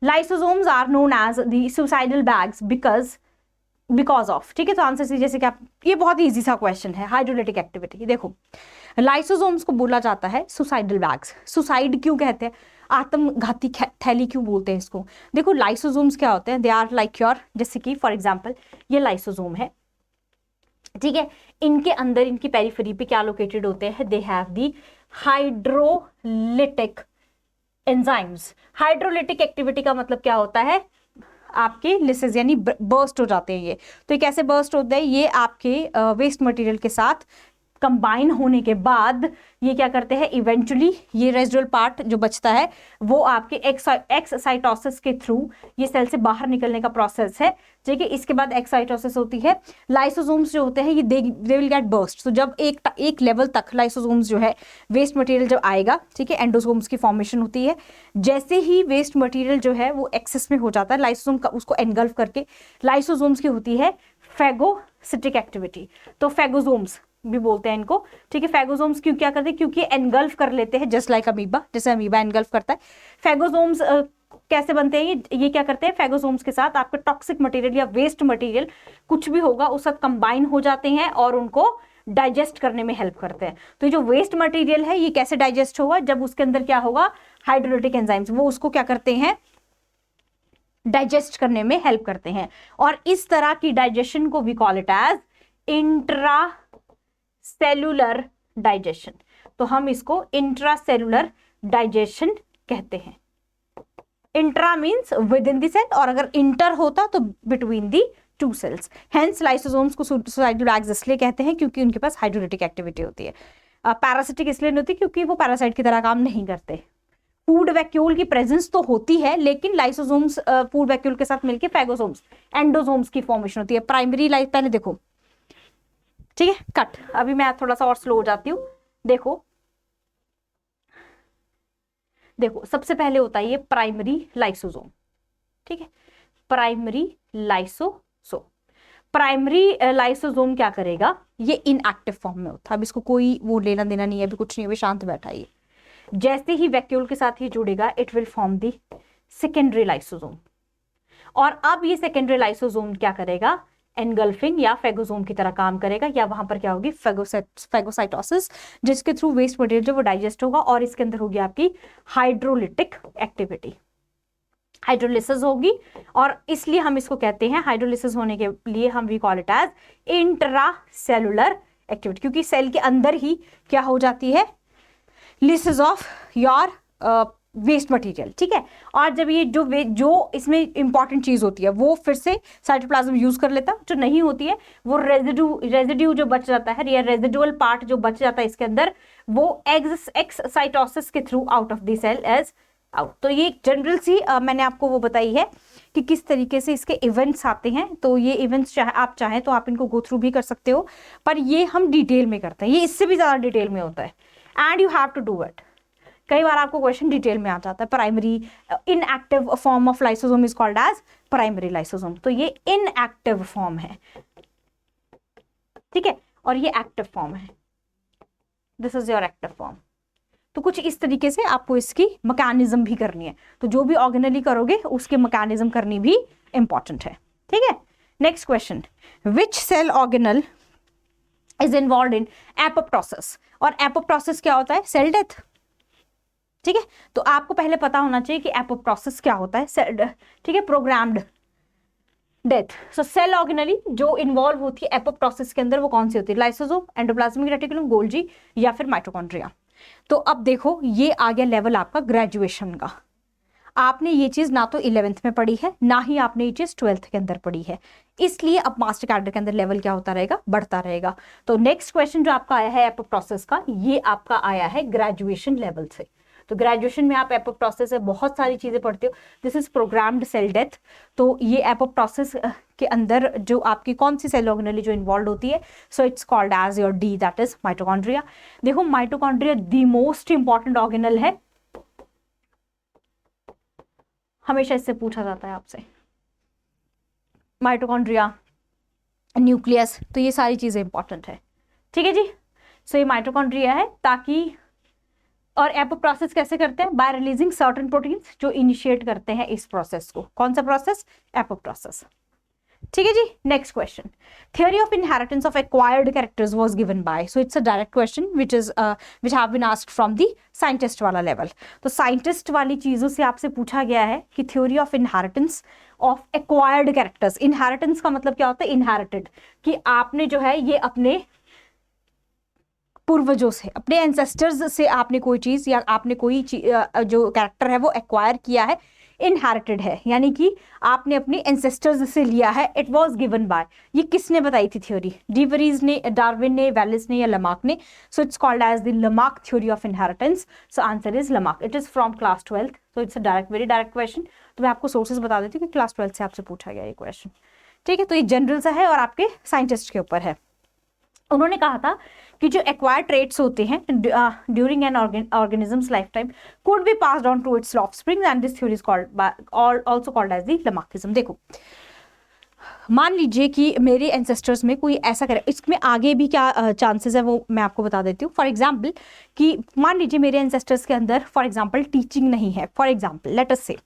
lysosomes are known as the suicidal bags because of. ठीक है, तो आंसर सी जैसे कि आप, ये बहुत इजी सा क्वेश्चन है, हाइड्रोलिटिक एक्टिविटी। देखो, लाइसोसोम्स को बोला जाता है सुसाइडल बैग्स। सुसाइड क्यों कहते हैं, आत्मघाती थैली क्यों बोलते हैं इसको। देखो, लाइसोसोम्स क्या होते हैं, दे आर लाइक योर, जैसे कि फॉर एग्जांपल ये लाइसोसोम है, ठीक है, इनके अंदर इनकी पेरिफेरी पे क्या लोकेटेड होते हैं, दे have the hydrolytic enzymes. Hydrolytic activity का मतलब क्या होता है, आपके लिसेस यानी बर्स्ट हो जाते हैं ये। तो ये कैसे बर्स्ट होते हैं, ये आपके वेस्ट मटेरियल के साथ कंबाइन होने के बाद ये क्या करते हैं, इवेंचुअली ये रेजिडुअल पार्ट जो बचता है वो आपके एक्साइटोसिस के थ्रू ये सेल से बाहर निकलने का प्रोसेस है। ठीक है, इसके बाद एक्साइटोसिस होती है। लाइसोसोम्स जो होते हैं ये दे विल गेट बर्स्ट। तो जब एक लेवल तक लाइसोसोम्स जो है वेस्ट मटेरियल जब आएगा, ठीक है, एंडोसोम्स की फॉर्मेशन होती है। जैसे ही वेस्ट मटेरियल जो है वो एक्सेस में हो जाता है लाइसोसोम का, उसको एनगल्फ करके लाइसोसोम्स की होती है फैगोसिटिक एक्टिविटी। तो फैगोसोम्स भी बोलते हैं इनको। ठीक है, फैगोसोम्स क्यों क्या करते हैं, क्योंकि एनगल्फ कर लेते हैं जस्ट लाइक अमीबा, जैसे अमीबा एनगल्फ करता है। फैगोसोम्स कैसे बनते हैं, ये क्या करते हैं, फैगोसोम्स के साथ आपका टॉक्सिक मटेरियल या वेस्ट मटेरियल कुछ भी होगा उस साथ कंबाइन हो जाते हैं और उनको डाइजेस्ट करने में हेल्प करते हैं। तो ये जो वेस्ट मटेरियल है ये कैसे डाइजेस्ट होगा, जब उसके अंदर क्या होगा, हाइड्रोलिटिक एंजाइम्स, वो उसको क्या करते हैं, डाइजेस्ट करने में हेल्प करते हैं। और इस तरह की डाइजेशन को we call it as intra cellular digestion. तो हम इसको इंट्रासेलुलर डाइजेशन कहते हैं। Intra means within the cell, और अगर इंटर होता तो between the two cells. Hence lysosomes को सुसाइडल बैग्स इसलिए कहते हैं क्योंकि उनके पास हाइड्रोलिटिक एक्टिविटी होती है। पैरासिटिक इसलिए नहीं होती क्योंकि वो पैरासाइट की तरह काम नहीं करते। फूड वैक्यूल की प्रेजेंस तो होती है, लेकिन लाइसोसोम्स फूड वैक्यूल के साथ मिलकर फैगोसोम्स एंडोसोम्स की फॉर्मेशन होती है। प्राइमरी लाइफ, पहले देखो, ठीक है, कट, अभी मैं थोड़ा सा और स्लो हो जाती हूँ। देखो देखो, सबसे पहले होता है ये प्राइमरी लाइसोसोम। ठीक है, प्राइमरी लाइसोसोम। प्राइमरी लाइसोसोम क्या करेगा, ये इनएक्टिव फॉर्म में होता है। अब इसको कोई वो लेना देना नहीं है, अभी कुछ नहीं, अभी शांत बैठा है। जैसे ही वैक्यूल के साथ ही जुड़ेगा it will form the secondary lysosome. और अब ये सेकेंडरी लाइसोसोम क्या करेगा, एनगल्फिंग या फैगोसोम की तरह काम करेगा, या वहां पर क्या होगी, फैगोसाइटोसिस, जिसके थ्रू वेस्ट मटेरियल जो वो डाइजेस्ट होगा और इसके अंदर होगी आपकी हाइड्रोलिटिक एक्टिविटी, हाइड्रोलिसिस होगी। और इसलिए हम इसको कहते हैं, हाइड्रोलिसिस होने के लिए हम we call it as intracellular activity, क्योंकि सेल के अंदर ही क्या हो जाती है, lysis of your waste material. ठीक है, और जब ये जो इसमें इंपॉर्टेंट चीज होती है वो फिर से साइटोप्लाज्म यूज कर लेता, जो नहीं होती है वो रेजिड्यू जो बच जाता है, या रेजिडुअल पार्ट जो बच जाता है इसके अंदर, वो एक्साइटोसिस के through out of the cell as out. तो ये जनरल सी मैंने आपको वो बताई है कि किस तरीके से इसके इवेंट्स आते हैं। तो ये इवेंट्स आप चाहें तो आप इनको गो थ्रू भी कर सकते हो, पर ये हम डिटेल में करते हैं, ये इससे भी ज़्यादा डिटेल में होता है, and you have to do it. कई बार आपको क्वेश्चन डिटेल में आ जाता है। Primary inactive form of lysosome is called as primary lysosome. तो ये इनएक्टिव फॉर्म है, ठीक है, और ये एक्टिव फॉर्म है, this is your active form. तो कुछ इस तरीके से आपको इसकी मैकेनिज्म भी करनी है। तो जो भी ऑर्गेनली करोगे उसके मैकेनिज्म करनी भी इंपॉर्टेंट है, ठीक है। Next question, which cell organelle is involved in apoptosis. और एपोप्टोसिस क्या होता है? सेल डेथ, ठीक है। तो आपको पहले पता होना चाहिए कि एपोप्टोसिस क्या होता है, ठीक है, प्रोग्राम्ड डेथ। सो सेल ऑर्गेनली जो इन्वॉल्व होती है एपोप्टोसिस के अंदर वो कौन सी होती है? लाइसोसोम, एंडोप्लाज्मिक रेटिकुलम, गोल्जी या फिर माइटोकॉन्ड्रिया। तो अब देखो ये आ गया लेवल आपका ग्रेजुएशन का। आपने ये चीज ना तो 11th में पढ़ी है, ना ही आपने ये चीज 12th के अंदर पढ़ी है, इसलिए अब मास्टर कैडर के अंदर लेवल क्या होता रहेगा? बढ़ता रहेगा। तो नेक्स्ट क्वेश्चन जो आपका आया है एपोप्टोसिस का, ये आपका आया है ग्रेजुएशन लेवल से। तो ग्रेजुएशन में आप एपोप्टोसिस से बहुत सारी चीजें पढ़ते हो। This is programmed cell death. तो ये एपोप्टोसिस के अंदर जो आपकी कौन सी सेल ऑर्गेनली जो इन्वॉल्व होती है, so it's called as your D, that is mitochondria. देखो mitochondria the most important organelle है, हमेशा इससे पूछा जाता है आपसे। माइटोकॉन्ड्रिया, न्यूक्लियस, तो ये सारी चीजें इंपॉर्टेंट है, ठीक है जी। सो ये माइटोकॉन्ड्रिया है। ताकि और एपोप्टोसिस कैसे करते हैं? बाय रिलीजिंग सर्टेन प्रोटीन्स जो इनिशिएट करते हैं इस प्रोसेस को। कौन सा प्रोसेस? एपोप्टोसिस, ठीक है जी। Next question, theory of inheritance of acquired characters was given by. So it's a direct question which have been asked from the scientist वाला लेवल। तो साइंटिस्ट वाली चीजों से आपसे पूछा गया है कि theory of inheritance of acquired characters. Inheritance का मतलब क्या होता है? इनहेरिटेड, कि आपने जो है ये अपने पूर्वजों से, अपने एंसेस्टर्स से आपने कोई चीज या आपने कोई जो कैरेक्टर है वो एक्वायर किया है, इनहेरिटेड है, यानी कि आपने अपने एंसेस्टर्स से लिया है। इट वाज गिवन बाय, ये किसने बताई थी थ्योरी? डी वरीज ने, डार्विन ने, वेलिस ने या लमार्क ने? So it's called as the Lamarck theory of inheritance. So answer is Lamarck. It is from class 12th। So it's a direct, very direct question. तो मैं आपको sources बता देती हूँ कि क्लास 12th से आपसे पूछा गया ये क्वेश्चन, ठीक है। तो ये जनरल सा है और आपके साइंटिस्ट के ऊपर है। उन्होंने कहा था कि जो एक्वायर्ड ट्रेट्स होते हैं during an organisms life time could be passed on to its offsprings and this theory is called also called as the Lamarckism. देखो मान लीजिए कि मेरे एंसेस्टर्स में कोई ऐसा करे, इसमें आगे भी क्या चांसेस है वो मैं आपको बता देती हूँ। फॉर एग्जाम्पल कि मान लीजिए मेरे एंसेस्टर्स के अंदर फॉर एग्जाम्पल टीचिंग नहीं है। फॉर एग्जाम्पल लेट अस से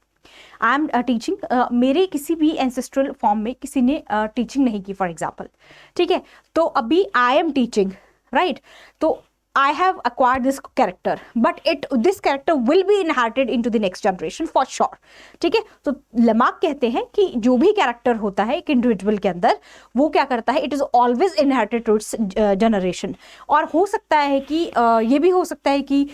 आई एम टीचिंग, मेरे किसी भी एंसेस्ट्रल फॉर्म में किसी ने टीचिंग नहीं की फॉर एग्जाम्पल, ठीक है। तो अभी आई एम टीचिंग, राइट। तो I have acquired this character, but this character will be inherited into the next generation for sure, ठीक है। तो लमार्क कहते हैं कि जो भी कैरेक्टर होता है एक इंडिविजुअल के अंदर वो क्या करता है? It is always inherited to its generation. और हो सकता है कि ये भी हो सकता है कि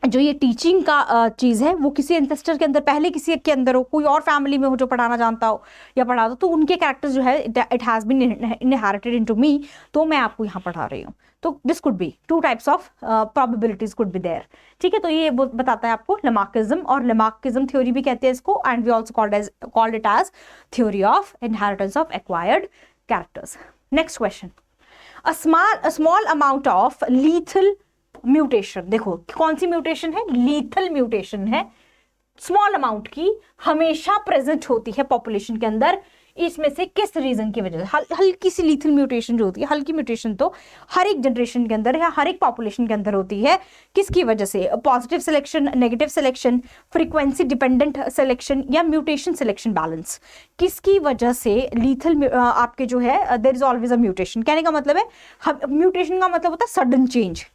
जो ये टीचिंग का चीज़ है वो किसी एंसेस्टर के अंदर पहले किसी के अंदर हो, कोई और फैमिली में हो जो पढ़ाना जानता हो या पढ़ा दो, तो उनके कैरेक्टर्स जो है it has been inherited into me, तो मैं आपको यहाँ पढ़ा रही हूँ। तो this could be two types of probabilities could be there, ठीक है। तो ये बताता है आपको लमार्किज्म, और लमार्किज्म थ्योरी भी कहते हैं इसको, and we also called it as theory of inheritance of acquired characters. Next question, a small amount of lethal mutation. देखो कौन सी म्यूटेशन है? लीथल म्यूटेशन है, स्मॉल अमाउंट की, हमेशा प्रेजेंट होती है पॉपुलेशन के अंदर। इसमें से किस रीजन की वजह से? हल्की सी लीथल म्यूटेशन जो होती है, हल्की म्यूटेशन तो हर एक जनरेशन के अंदर या हर एक पॉपुलेशन के अंदर होती है। किसकी वजह से? Positive selection, negative selection, frequency dependent selection या म्यूटेशन सिलेक्शन बैलेंस। किसकी वजह से लीथल आपके जो है there is always a mutation? कहने का मतलब है म्यूटेशन का मतलब होता है सडन चेंज,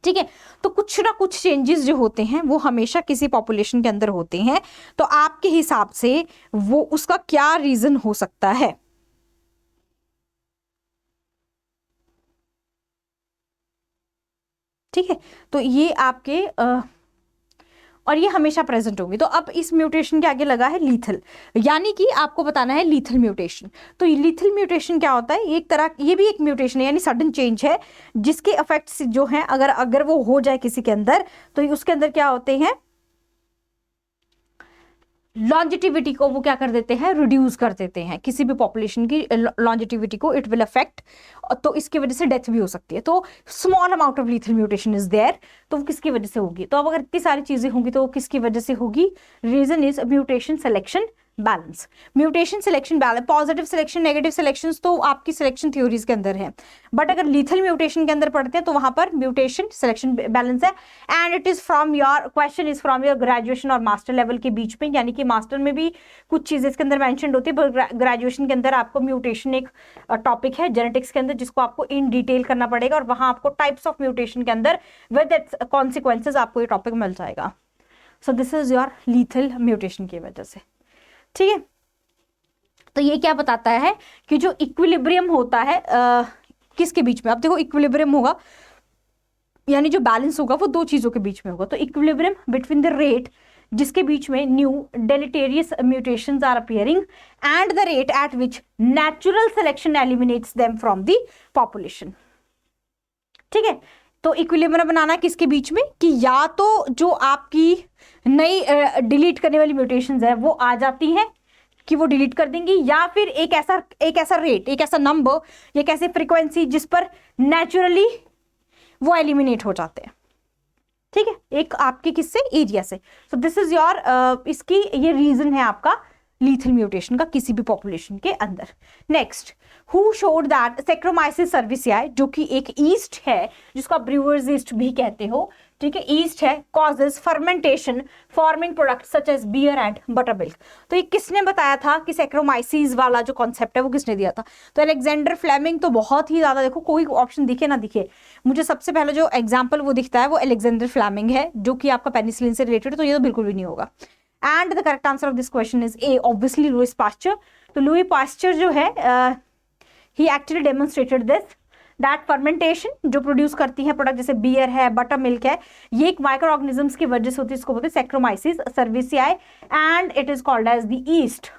ठीक है। तो कुछ ना कुछ चेंजेस जो होते हैं वो हमेशा किसी पॉपुलेशन के अंदर होते हैं। तो आपके हिसाब से वो उसका क्या रीजन हो सकता है? ठीक है, तो ये आपके और ये हमेशा प्रेजेंट होंगी। तो अब इस म्यूटेशन के आगे लगा है लीथल, यानी कि आपको बताना है लीथल म्यूटेशन। तो लीथल म्यूटेशन क्या होता है? एक तरह, ये भी एक म्यूटेशन है, यानी सडन चेंज है, जिसके इफेक्ट्स जो हैं अगर वो हो जाए किसी के अंदर, तो उसके अंदर क्या होते हैं? लॉन्जिटिविटी को वो क्या कर देते हैं, रिड्यूस कर देते हैं, किसी भी पॉपुलेशन की लॉन्जिटिविटी को इट विल अफेक्ट, तो इसकी वजह से डेथ भी हो सकती है। तो small amount of lethal mutation is there, तो वो किसकी वजह से होगी, तो अब अगर इतनी सारी चीजें होंगी तो वो किसकी वजह से होगी, reason is mutation selection balance. Mutation selection balance, positive selection negative selection तो आपकी सिलेक्शन थ्योरीज के अंदर है, बट अगर लीथल म्यूटेशन के अंदर पढ़ते हैं तो वहां पर म्यूटेशन सिलेक्शन बैलेंस है। And it is from your question is from your graduation और मास्टर लेवल के बीच में, यानी कि मास्टर में भी कुछ चीजें इसके अंदर मेंशन होती है, पर ग्रेजुएशन के अंदर आपको म्यूटेशन एक टॉपिक है जेनेटिक्स के अंदर जिसको आपको इन डिटेल करना पड़ेगा, और वहां आपको टाइप्स ऑफ म्यूटेशन के अंदर विद इट्स कॉन्सिक्वेंसेज आपको ये टॉपिक मिल जाएगा। सो this is your lethal mutation की वजह से, ठीक है। तो ये क्या बताता है कि जो इक्विलिब्रियम होता है किसके बीच में, अब देखो इक्विलिब्रियम होगा यानी जो बैलेंस होगा वो दो चीजों के बीच में होगा, तो इक्विलिब्रियम बिटवीन द रेट जिसके बीच में new deleterious mutations are appearing and the rate at which natural selection eliminates them from the population, ठीक है। तो इक्विलिब्रियम बनाना किसके बीच में, कि या तो जो आपकी नई डिलीट करने वाली म्यूटेशंस है वो आ जाती हैं कि वो डिलीट कर देंगी, या फिर एक ऐसा रेट, एक ऐसा नंबर, एक ऐसी फ्रीक्वेंसी जिस पर नेचुरली वो एलिमिनेट हो जाते हैं, ठीक है, एक आपके किससे, एरिया से। सो दिस इज योर इसकी ये रीजन है आपका लीथल म्यूटेशन का किसी भी पॉपुलेशन के अंदर। Next, who showed that saccharomyces cerevisiae, जो कि एक ईस्ट है जिसको आप ब्रूअर्स ईस्ट भी कहते हो, ठीक है, ईस्ट है, causes fermentation forming product such as beer and buttermilk. तो ये किसने बताया था कि सैक्रोमाइसिस वाला जो कॉन्सेप्ट है वो किसने दिया था, तो अलेक्जेंडर फ्लेमिंग। तो बहुत ही ज्यादा देखो, कोई ऑप्शन दिखे ना दिखे, मुझे सबसे पहले जो एग्जाम्पल वो दिखता है वो अलेक्जेंडर फ्लेमिंग है, जो कि आपका पेनिसिलिन से रिलेटेड, तो ये तो बिल्कुल भी नहीं होगा। And the correct answer of this question is A, obviously Louis Pasteur. तो लुई पास्चर जो है ही actually demonstrated this that fermentation जो प्रोड्यूस करती है प्रोडक्ट जैसे बियर है, बटर मिल्क है, ये एक माइक्रो ऑर्गेनिजम्स की वजह से होती है, इसको बोलते हैं saccharomyces cerevisiae and it is called as the yeast.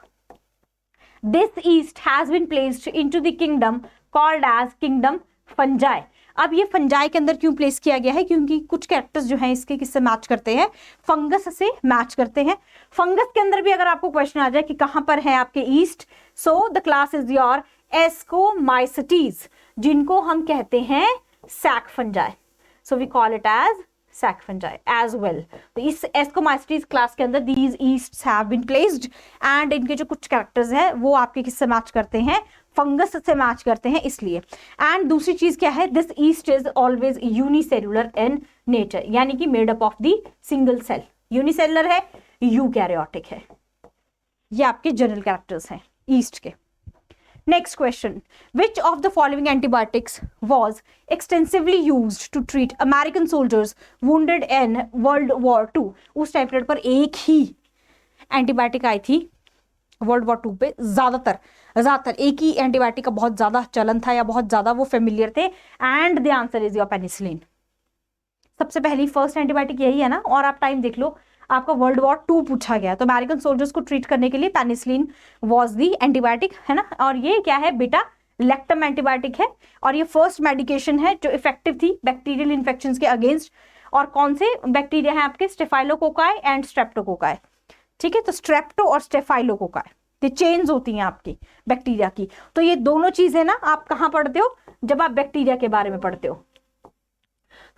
This yeast has been placed into the kingdom called as kingdom fungi. अब ये फंजाई के अंदर क्यों प्लेस किया गया है, क्योंकि कुछ कैरेक्टर्स जो हैं इसके किससे मैच करते हैं, फंगस से मैच करते हैं। फंगस के अंदर भी अगर आपको क्वेश्चन आ जाए कि कहां पर है आपके yeast, so the class is your ascomycetes, जिनको हम कहते हैं sac fungi, so we call it as sac fungi as well. तो इस एस्कोमाइसिटीज क्लास के अंदर these yeasts have been placed and इनके जो कुछ कैरेक्टर्स हैं वो आपके किससे मैच करते हैं, फंगस से मैच करते हैं इसलिए। एंड दूसरी चीज क्या है, this yeast is always unicellular in nature, यानी कि made up of the single cell, unicellular है, यूकैरियोटिक है, ये आपके जनरल कैरेक्टर्स हैं ईस्ट के। Next question, which of the following antibiotics was extensively used to treat American soldiers wounded in World War II? उस time period पर एक ही antibiotic आई थी वर्ल्ड वॉर 2 पे, ज्यादातर एक ही एंटीबायोटिक का बहुत ज्यादा चलन था या बहुत ज्यादा वो फेमिलियर थे, and the answer is your penicillin. सबसे पहली फर्स्ट एंटीबायोटिक यही है ना, और आप टाइम देख लो आपका वर्ल्ड वॉर 2 पूछा गया, तो अमेरिकन सोल्जर्स को ट्रीट करने के लिए पेनिसिलिन वाज दी एंटीबायोटिक, है ना। और ये क्या है, बीटा लैक्टम एंटीबायोटिक है, और ये फर्स्ट मेडिकेशन है जो इफेक्टिव थी बैक्टीरियल इन्फेक्शंस के अगेंस्ट। और कौन से बैक्टीरिया हैं आपके, स्टेफाइलोकोकाई एंड स्ट्रेप्टोकोकाई, ठीक है। तो स्ट्रेप्टो और स्टेफाइलोकोकाई ये चेन्स होती हैं आपकी बैक्टीरिया की। तो ये दोनों चीजें ना आप कहाँ पढ़ते हो, जब आप बैक्टीरिया के बारे में पढ़ते हो।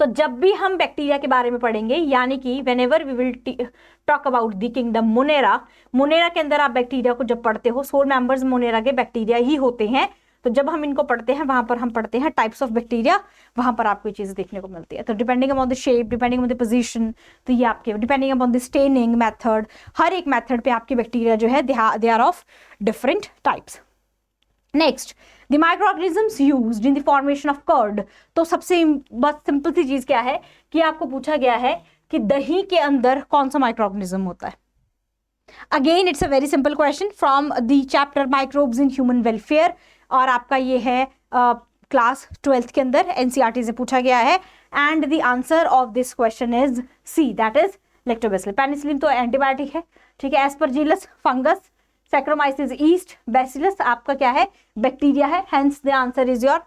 तो जब भी हम बैक्टीरिया के बारे में पढ़ेंगे, यानी कि whenever we will talk about the kingdom Monera, Monera के अंदर आप बैक्टीरिया को जब पढ़ते हो, 4 मेंबर्स मोनेरा के बैक्टीरिया ही होते हैं, तो जब हम इनको पढ़ते हैं वहां पर हम पढ़ते हैं टाइप्स ऑफ बैक्टीरिया, वहां पर आपको ये चीजें देखने को मिलती है। तो depending upon the shape, depending upon the position, तो ये आपके depending upon the staining method, हर एक मेथड पे आपके बैक्टीरिया जो है they are of different types. Next, the microorganisms used in the formation of curd. तो सबसे बस सिंपल सी चीज क्या है कि आपको पूछा गया है कि दही के अंदर कौन सा माइक्रोऑर्गेनिज्म होता है। Again it's a very simple question from the chapter microbes in human welfare, और आपका ये है क्लास 12th के अंदर एनसीईआरटी से पूछा गया है। And the answer of this question is C, that is lactobacillus. Penicillin तो एंटीबायोटिक है, ठीक है। Aspergillus fungus, saccharomyces yeast, bacillus आपका क्या है, बैक्टीरिया है, hence the answer is your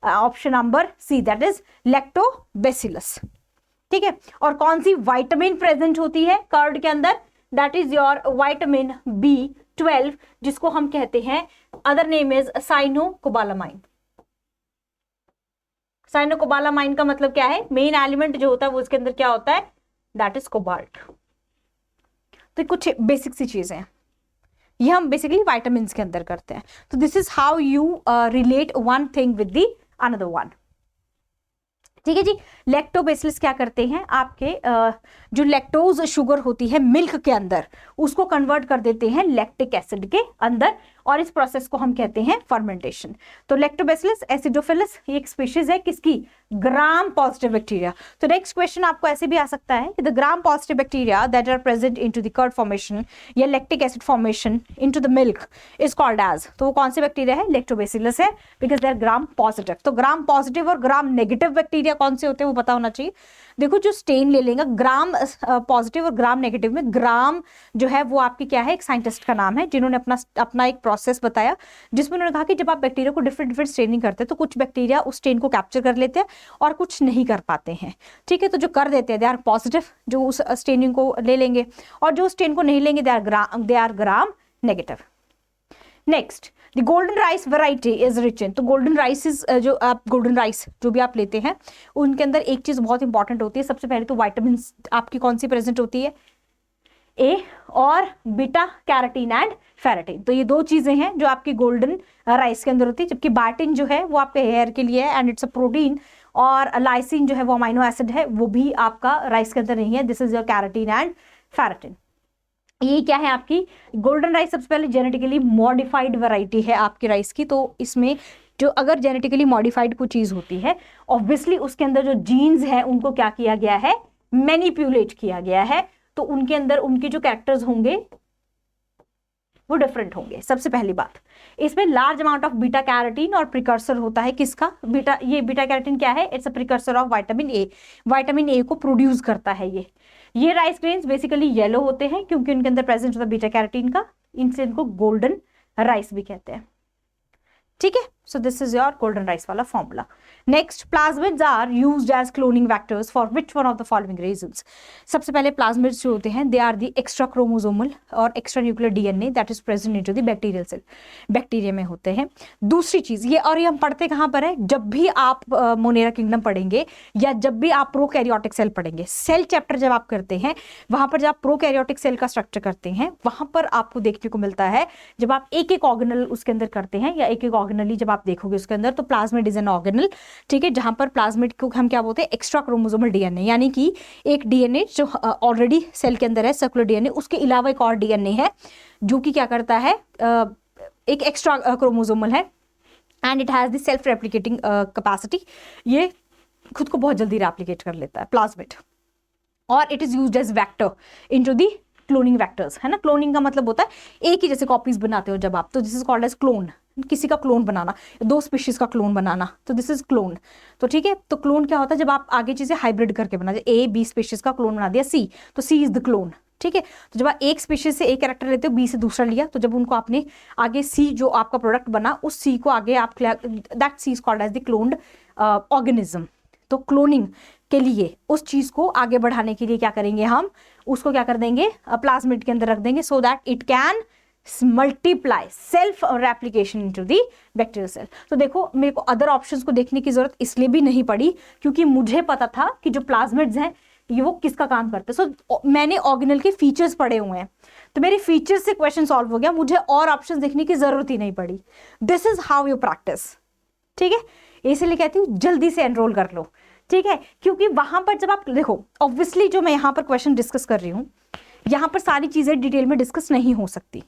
option number C, that is lactobacillus, ठीक है। और कौन सी विटामिन प्रेजेंट होती है कर्ड के अंदर, that is your vitamin B12, जिसको हम कहते हैं, अदर नेम इज साइनोकोबालामाइन। साइनोकोबालामाइन का मतलब क्या है, मेन एलिमेंट जो होता है वो उसके अंदर क्या होता है, दैट इज कोबाल्ट। तो कुछ बेसिक सी चीजें हैं, ये हम बेसिकली विटामिन के अंदर करते हैं। तो this is how you relate one thing with the another one. ठीक है जी। लैक्टोबैसिलस क्या करते हैं, आपके जो लैक्टोज शुगर होती है मिल्क के अंदर, उसको कन्वर्ट कर देते हैं लैक्टिक एसिड के अंदर, और इस प्रोसेस को हम कहते हैं फर्मेंटेशन। तो लैक्टोबैसिलस एसिडोफिलस ये एक स्पीशीज है किसकी, ग्राम पॉजिटिव बैक्टीरिया। तो नेक्स्ट क्वेश्चन आपको ऐसे भी आ सकता है कि the gram positive bacteria that are present into the curd formation या lactic acid formation into the milk is called as, तो वो कौन से बैक्टीरिया है, लैक्टोबैसिलस है, because they are gram positive. तो ग्राम पॉजिटिव और ग्राम नेगेटिव बैक्टीरिया कौन से होते हैं वो पता होना चाहिए। देखो जो स्टेन ले लेंगे ग्राम पॉजिटिव और ग्राम नेगेटिव में, ग्राम जो है वो आपकी क्या है, एक साइंटिस्ट का नाम है जिन्होंने अपना एक प्रोसेस बताया जिसमें उन्होंने कहा कि जब आप बैक्टीरिया को डिफरेंट स्टेनिंग करते हैं तो कुछ बैक्टीरिया उस स्टेन को कैप्चर कर लेते हैं और कुछ नहीं कर पाते हैं। ठीक है, तो जो कर देते हैं दे आर पॉजिटिव, जो उस स्टेनिंग को ले लेंगे, और जो स्टेन को नहीं लेंगे they are gram negative. Next, the golden rice variety is rich in, तो गोल्डन राइस इज जो आप गोल्डन राइस जो भी आप लेते हैं उनके अंदर एक चीज बहुत इंपॉर्टेंट होती है, सबसे पहले तो विटामिन आपकी कौन सी प्रेजेंट होती है, ए और बीटा कैरोटीन एंड फेरेटिन। तो ये दो चीजें हैं जो आपकी गोल्डन राइस के अंदर होती है, जबकि बायोटिन जो है वो आपके हेयर के लिए है एंड इट्स अ प्रोटीन, और लाइसिन जो है वो अमाइनो एसिड है, वो भी आपका राइस के अंदर नहीं है। This is your carotene and ferritin. ये क्या है आपकी गोल्डन राइस, सबसे पहले जेनेटिकली मॉडिफाइड वैरायटी है आपकी राइस की। तो इसमें जो अगर जेनेटिकली मॉडिफाइड कोई चीज होती है, ऑब्वियसली उसके अंदर जो जीन्स हैं उनको क्या किया गया है, मैनिपुलेट किया गया है, तो उनके अंदर उनके जो कैरेक्टर्स होंगे वो डिफरेंट होंगे। सबसे पहली बात, इसमें large amount of beta carotene और प्रिकर्सर होता है किसका, ये बीटा कैरोटीन क्या है, it's a precursor of vitamin A, vitamin A को प्रोड्यूस करता है ये राइस ग्रेन्स बेसिकली येलो होते हैं क्योंकि उनके अंदर प्रेजेंट होता है बीटा कैरोटीन का, इनसे इनको गोल्डन राइस भी कहते हैं। ठीक है, so this is your golden rice वाला formula. Next, plasmids are used as cloning vectors for which one of the following reasons. सबसे पहले प्लाज्मिड्स जो होते हैं they are the extra chromosomal और extra nuclear DNA that is present into the bacterial cell, bacteria में होते हैं। दूसरी चीज ये, और ये हम पढ़ते कहाँ पर है, जब भी आप मोनेरा किंगडम पढ़ेंगे या जब भी आप प्रोकैरियोटिक सेल पढ़ेंगे, सेल चैप्टर जब आप करते हैं वहां पर जब आप प्रोकैरियोटिक सेल का स्ट्रक्चर करते हैं वहां पर आपको देखने को मिलता है, जब आप एक एक ऑर्गेनल उसके अंदर करते हैं या एक एक ऑर्गेनली जब आप देखोगे उसके अंदर, तो प्लाज्मिड इज एन ऑर्गेनल। ठीक है, जहां पर प्लाज्मिड को हम क्या बोलते हैं, एक्स्ट्रा क्रोमोसोमल डीएनए, यानी कि एक डीएनए जो ऑलरेडी सेल के अंदर है सर्कुलर डीएनए, उसके अलावा एक और डीएनए है जो कि क्या करता है, एक एक्स्ट्रा क्रोमोसोमल है and it has the self replicating capacity, ये खुद को बहुत जल्दी रेप्लिकेट कर लेता है प्लाज्मिड, और it is used as vector into the cloning vectors, है ना। क्लोनिंग का मतलब होता है एक ही जैसे कॉपीज बनाते हो जब आप, तो this is called as clone, किसी का क्लोन बनाना, दो स्पीशीज का क्लोन बनाना, तो दिस इज क्लोन। तो ठीक है, तो क्लोन क्या होता है, जब आप आगे चीजें हाइब्रिड करके बना, ए बी स्पीशीज का क्लोन बना दिया सी, तो सी इज द क्लोन। ठीक है, तो जब आप एक स्पीशीज से एक कैरेक्टर लेते हो, बी से दूसरा लिया, तो जब उनको आपने आगे सी जो आपका प्रोडक्ट बना उस सी को आगे आप, that C is called as the cloned organism. तो क्लोनिंग के लिए उस चीज को आगे बढ़ाने के लिए क्या करेंगे, हम उसको क्या कर देंगे, प्लाज्मिड के अंदर रख देंगे, so that it can multiply self replication into the bacterial cell. तो देखो मेरे को अदर ऑप्शंस को देखने की जरूरत इसलिए भी नहीं पड़ी क्योंकि मुझे पता था कि जो प्लाज्मिड्स हैं ये वो किसका काम करते हैं। सो मैंने ऑर्गेनल के फीचर्स पढ़े हुए हैं, तो मेरे फीचर्स से क्वेश्चन सॉल्व हो गया, मुझे और ऑप्शंस देखने की जरूरत ही नहीं पड़ी। This is how you practice. ठीक है, इसीलिए कहती हूँ जल्दी से एनरोल कर लो। ठीक है, क्योंकि वहां पर जब आप देखो, ऑब्वियसली जो मैं यहाँ पर क्वेश्चन डिस्कस कर रही हूँ यहाँ पर सारी चीजें डिटेल में डिस्कस नहीं हो सकती।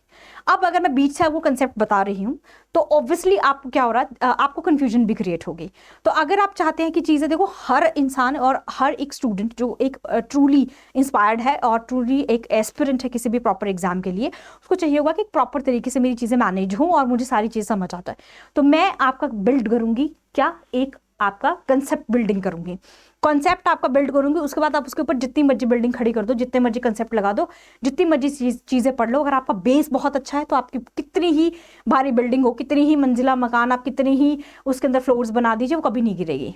अब अगर मैं बीच से वो कंसेप्ट बता रही हूँ तो ऑब्वियसली आपको क्या हो रहा है, आपको कंफ्यूजन भी क्रिएट होगी। तो अगर आप चाहते हैं कि चीजें देखो, हर इंसान और हर एक स्टूडेंट जो एक ट्रूली इंस्पायर्ड है और ट्रूली एक एस्पिरेंट है किसी भी प्रॉपर एग्जाम के लिए, उसको चाहिए होगा कि एक प्रॉपर तरीके से मेरी चीजें मैनेज हों और मुझे सारी चीज समझ आता है। तो मैं आपका बिल्ड करूंगी क्या, एक आपका कंसेप्ट बिल्डिंग करूंगी, कॉन्सेप्ट आपका बिल्ड करूंगी, उसके बाद आप उसके ऊपर जितनी मर्जी बिल्डिंग खड़ी कर दो, जितने मर्जी कंसेप्ट लगा दो, जितनी मर्जी चीजें पढ़ लो। अगर आपका बेस बहुत अच्छा है तो आपकी कितनी ही भारी बिल्डिंग हो, कितनी ही मंजिला मकान, आप कितनी ही उसके अंदर फ्लोर्स बना दीजिए, वो कभी नहीं गिरेगी।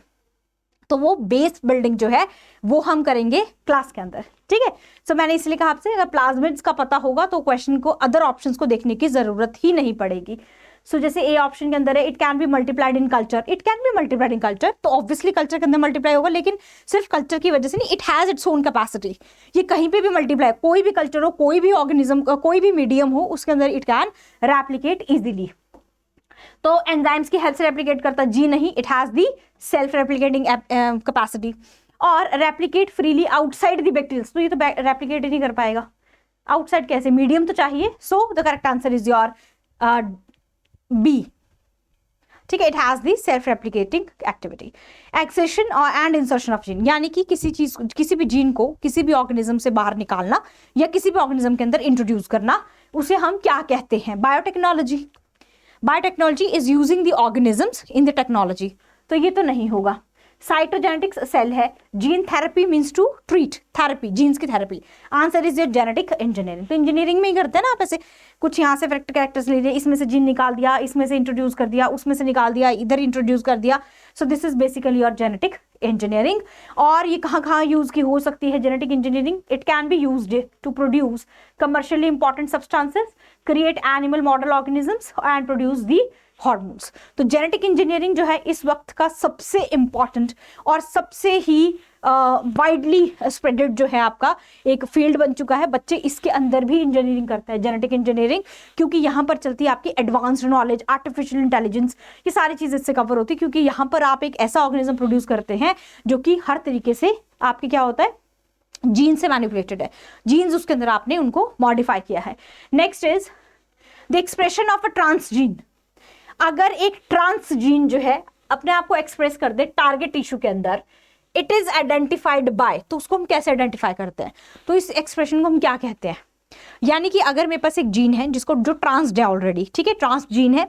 तो वो बेस बिल्डिंग जो है वो हम करेंगे क्लास के अंदर, ठीक है। सो मैंने इसलिए कहा आपसे, अगर प्लाज्मिड्स का पता होगा तो क्वेश्चन को अदर ऑप्शंस को देखने की जरूरत ही नहीं पड़ेगी। सो जैसे ए ऑप्शन के अंदर है, it can B multiplied in culture, it can B multiplied in culture, तो ऑब्वियसली कल्चर के अंदर मल्टीप्लाई होगा, लेकिन सिर्फ कल्चर की वजह से नहीं, it has its own capacity, ये कहीं पे भी मल्टीप्लाई, कोई भी कल्चर हो, कोई भी ऑर्गेनिज्म, कोई भी मीडियम हो, उसके अंदर इट कैन रेप्लिकेट इजीली। तो एंजाइम्स की हेल्प से रेप्लिकेट करता, जी नहीं, it has the self replicating capacity. और replicate freely outside the bacterials, तो ये तो रेप्लिकेट ही नहीं कर पाएगा, आउटसाइड कैसे, मीडियम तो चाहिए। So the correct answer is your B, ठीक है, it has the self replicating activity. Excision और एंड इंसर्शन ऑफ जीन, यानी कि किसी चीज, किसी भी जीन को किसी भी ऑर्गेनिज्म से बाहर निकालना या किसी भी ऑर्गेनिज्म के अंदर इंट्रोड्यूस करना, उसे हम क्या कहते हैं, biotechnology. Biotechnology is using the organisms in the technology, तो ये तो नहीं होगा। साइटोजेनेटिक्स सेल है, gene therapy means to treat, therapy, genes की therapy, answer is your genetic engineering. तो इंजीनियरिंग में ही करते हैं ना आप, ऐसे कुछ यहाँ से कैरेक्टर्स ले लिए, इसमें से जीन निकाल दिया, इसमें से इंट्रोड्यूस कर दिया, उसमें से निकाल दिया, इधर इंट्रोड्यूस कर दिया। So this is basically your genetic engineering. और ये कहाँ कहाँ यूज की हो सकती है genetic engineering, it can be used to produce commercially important substances, create animal model organisms and produce the hormones. तो जेनेटिक इंजीनियरिंग जो है इस वक्त का सबसे इंपॉर्टेंट और सबसे ही वाइडली स्प्रेडेड जो है आपका एक फील्ड बन चुका है। बच्चे इसके अंदर भी इंजीनियरिंग करते हैं, जेनेटिक इंजीनियरिंग, क्योंकि यहाँ पर चलती है आपकी एडवांस्ड नॉलेज, आर्टिफिशियल इंटेलिजेंस, ये सारी चीज़ इससे कवर होती है, क्योंकि यहाँ पर आप एक ऐसा ऑर्गेनिज्म प्रोड्यूस करते हैं जो कि हर तरीके से आपके क्या होता है, जीन से मैनिपुलेटेड है, जीन्स उसके अंदर आपने उनको मॉडिफाई किया है। Next is the expression of a transgene. अगर एक ट्रांसजीन जो है अपने आप को एक्सप्रेस कर दे टारगेट टिश्यू के अंदर, इट इज आइडेंटिफाइड बाय, तो उसको हम कैसे आइडेंटिफाई करते हैं, तो इस एक्सप्रेशन को हम क्या कहते हैं। यानी कि अगर मेरे पास एक जीन है जिसको, जो ट्रांसड है ऑलरेडी, ठीक है, ट्रांसजीन है,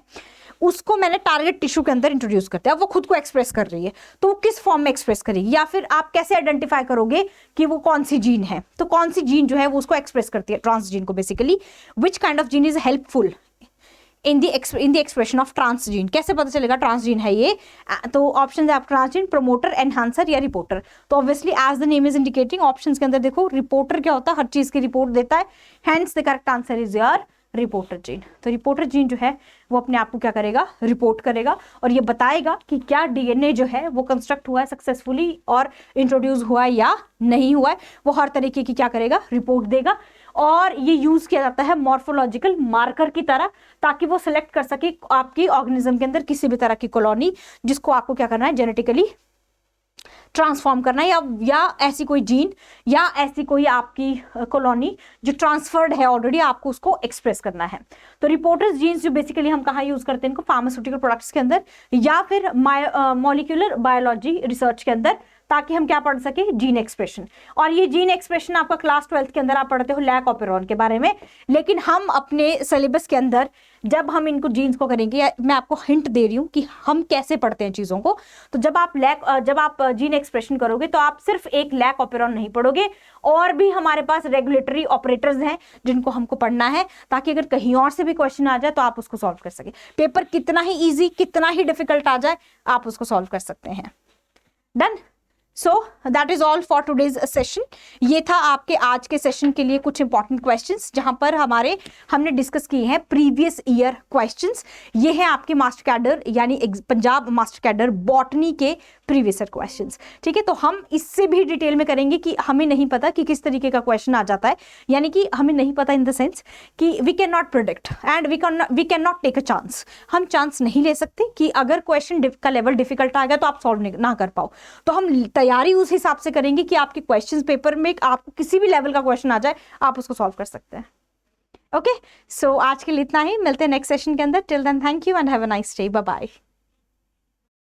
उसको मैंने टारगेट टिश्यू के अंदर इंट्रोड्यूस करते हैं, अब वो खुद को एक्सप्रेस कर रही है, तो वो किस फॉर्म में एक्सप्रेस करेगी, या फिर आप कैसे आइडेंटिफाई करोगे कि वो कौन सी जीन है, तो कौन सी जीन जो है वो उसको एक्सप्रेस करती है, ट्रांसजीन को basically. Which kind of gene is helpful in the expression of transgene, कैसे पता चलेगा ट्रांसजीन है ये, तो ऑप्शन है आप ट्रांसजीन, प्रमोटर, एनहांसर या रिपोर्टर। तो obviously as the name is indicating, options के अंदर देखो रिपोर्टर क्या होता है, हर चीज की रिपोर्ट देता है, hence the correct answer is your reporter gene. तो रिपोर्टर जीन जो है वो अपने आप को क्या करेगा, रिपोर्ट करेगा, और ये बताएगा कि क्या डीएनए जो है वो कंस्ट्रक्ट हुआ है सक्सेसफुली और इंट्रोड्यूस हुआ है या नहीं हुआ है, वो हर तरीके की क्या करेगा, रिपोर्ट देगा। और ये यूज किया जाता है मॉर्फोलॉजिकल मार्कर की तरह, ताकि वो सिलेक्ट कर सके आपकी ऑर्गेनिज्म के अंदर किसी भी तरह की कॉलोनी जिसको आपको क्या करना है, जेनेटिकली ट्रांसफॉर्म करना है, या ऐसी कोई जीन या ऐसी कोई आपकी कॉलोनी जो ट्रांसफर्ड है ऑलरेडी, आपको उसको एक्सप्रेस करना है। तो रिपोर्टर्स जीन्स जो बेसिकली हम कहाँ यूज करते हैं इनको, फार्मास्यूटिकल प्रोडक्ट्स के अंदर या फिर मॉलिक्यूलर बायोलॉजी रिसर्च के अंदर, ताकि हम क्या पढ़ सके, जीन एक्सप्रेशन। और ये जीन एक्सप्रेशन आपका क्लास 12th के अंदर आप पढ़ते हो लैक ऑपेरॉन के बारे में, लेकिन हम अपने सिलेबस के अंदर जब हम इनको जीन्स को करेंगे, मैं आपको हिंट दे रही हूँ कि हम कैसे पढ़ते हैं चीज़ों को। तो जब आप जीन एक्सप्रेशन करोगे तो आप सिर्फ एक लैक ऑपेरॉन नहीं पढ़ोगे, और भी हमारे पास रेगुलेटरी ऑपरेटर्स हैं जिनको हमको पढ़ना है, ताकि अगर कहीं और से भी क्वेश्चन आ जाए तो आप उसको सॉल्व कर सके। पेपर कितना ही ईजी, कितना ही डिफिकल्ट आ जाए, आप उसको सॉल्व कर सकते हैं। Done. So that is all for today's session. ये था आपके आज के सेशन के लिए कुछ इंपॉर्टेंट क्वेश्चंस, जहां पर हमने डिस्कस किए हैं प्रीवियस ईयर क्वेश्चंस। ये है आपके मास्टर कैडर यानी पंजाब मास्टर कैडर बॉटनी के प्रीवियस ईयर क्वेश्चंस, ठीक है। तो हम इससे भी डिटेल में करेंगे कि हमें नहीं पता कि किस तरीके का क्वेश्चन आ जाता है, यानी कि हमें नहीं पता इन द सेंस कि we can not predict and we can not take a chance. हम चांस नहीं ले सकते कि अगर क्वेश्चन का लेवल डिफिकल्ट आ गया तो आप सॉल्व ना कर पाओ। तो हम तैयारी उस हिसाब से करेंगे कि आपके क्वेश्चंस पेपर में आपको किसी भी लेवल का क्वेश्चन आ जाए, आप उसको सॉल्व कर सकते हैं। ओके, सो आज के लिए इतना ही, मिलते हैं नेक्स्ट सेशन के अंदर। Till then thank you and have a nice day, bye bye.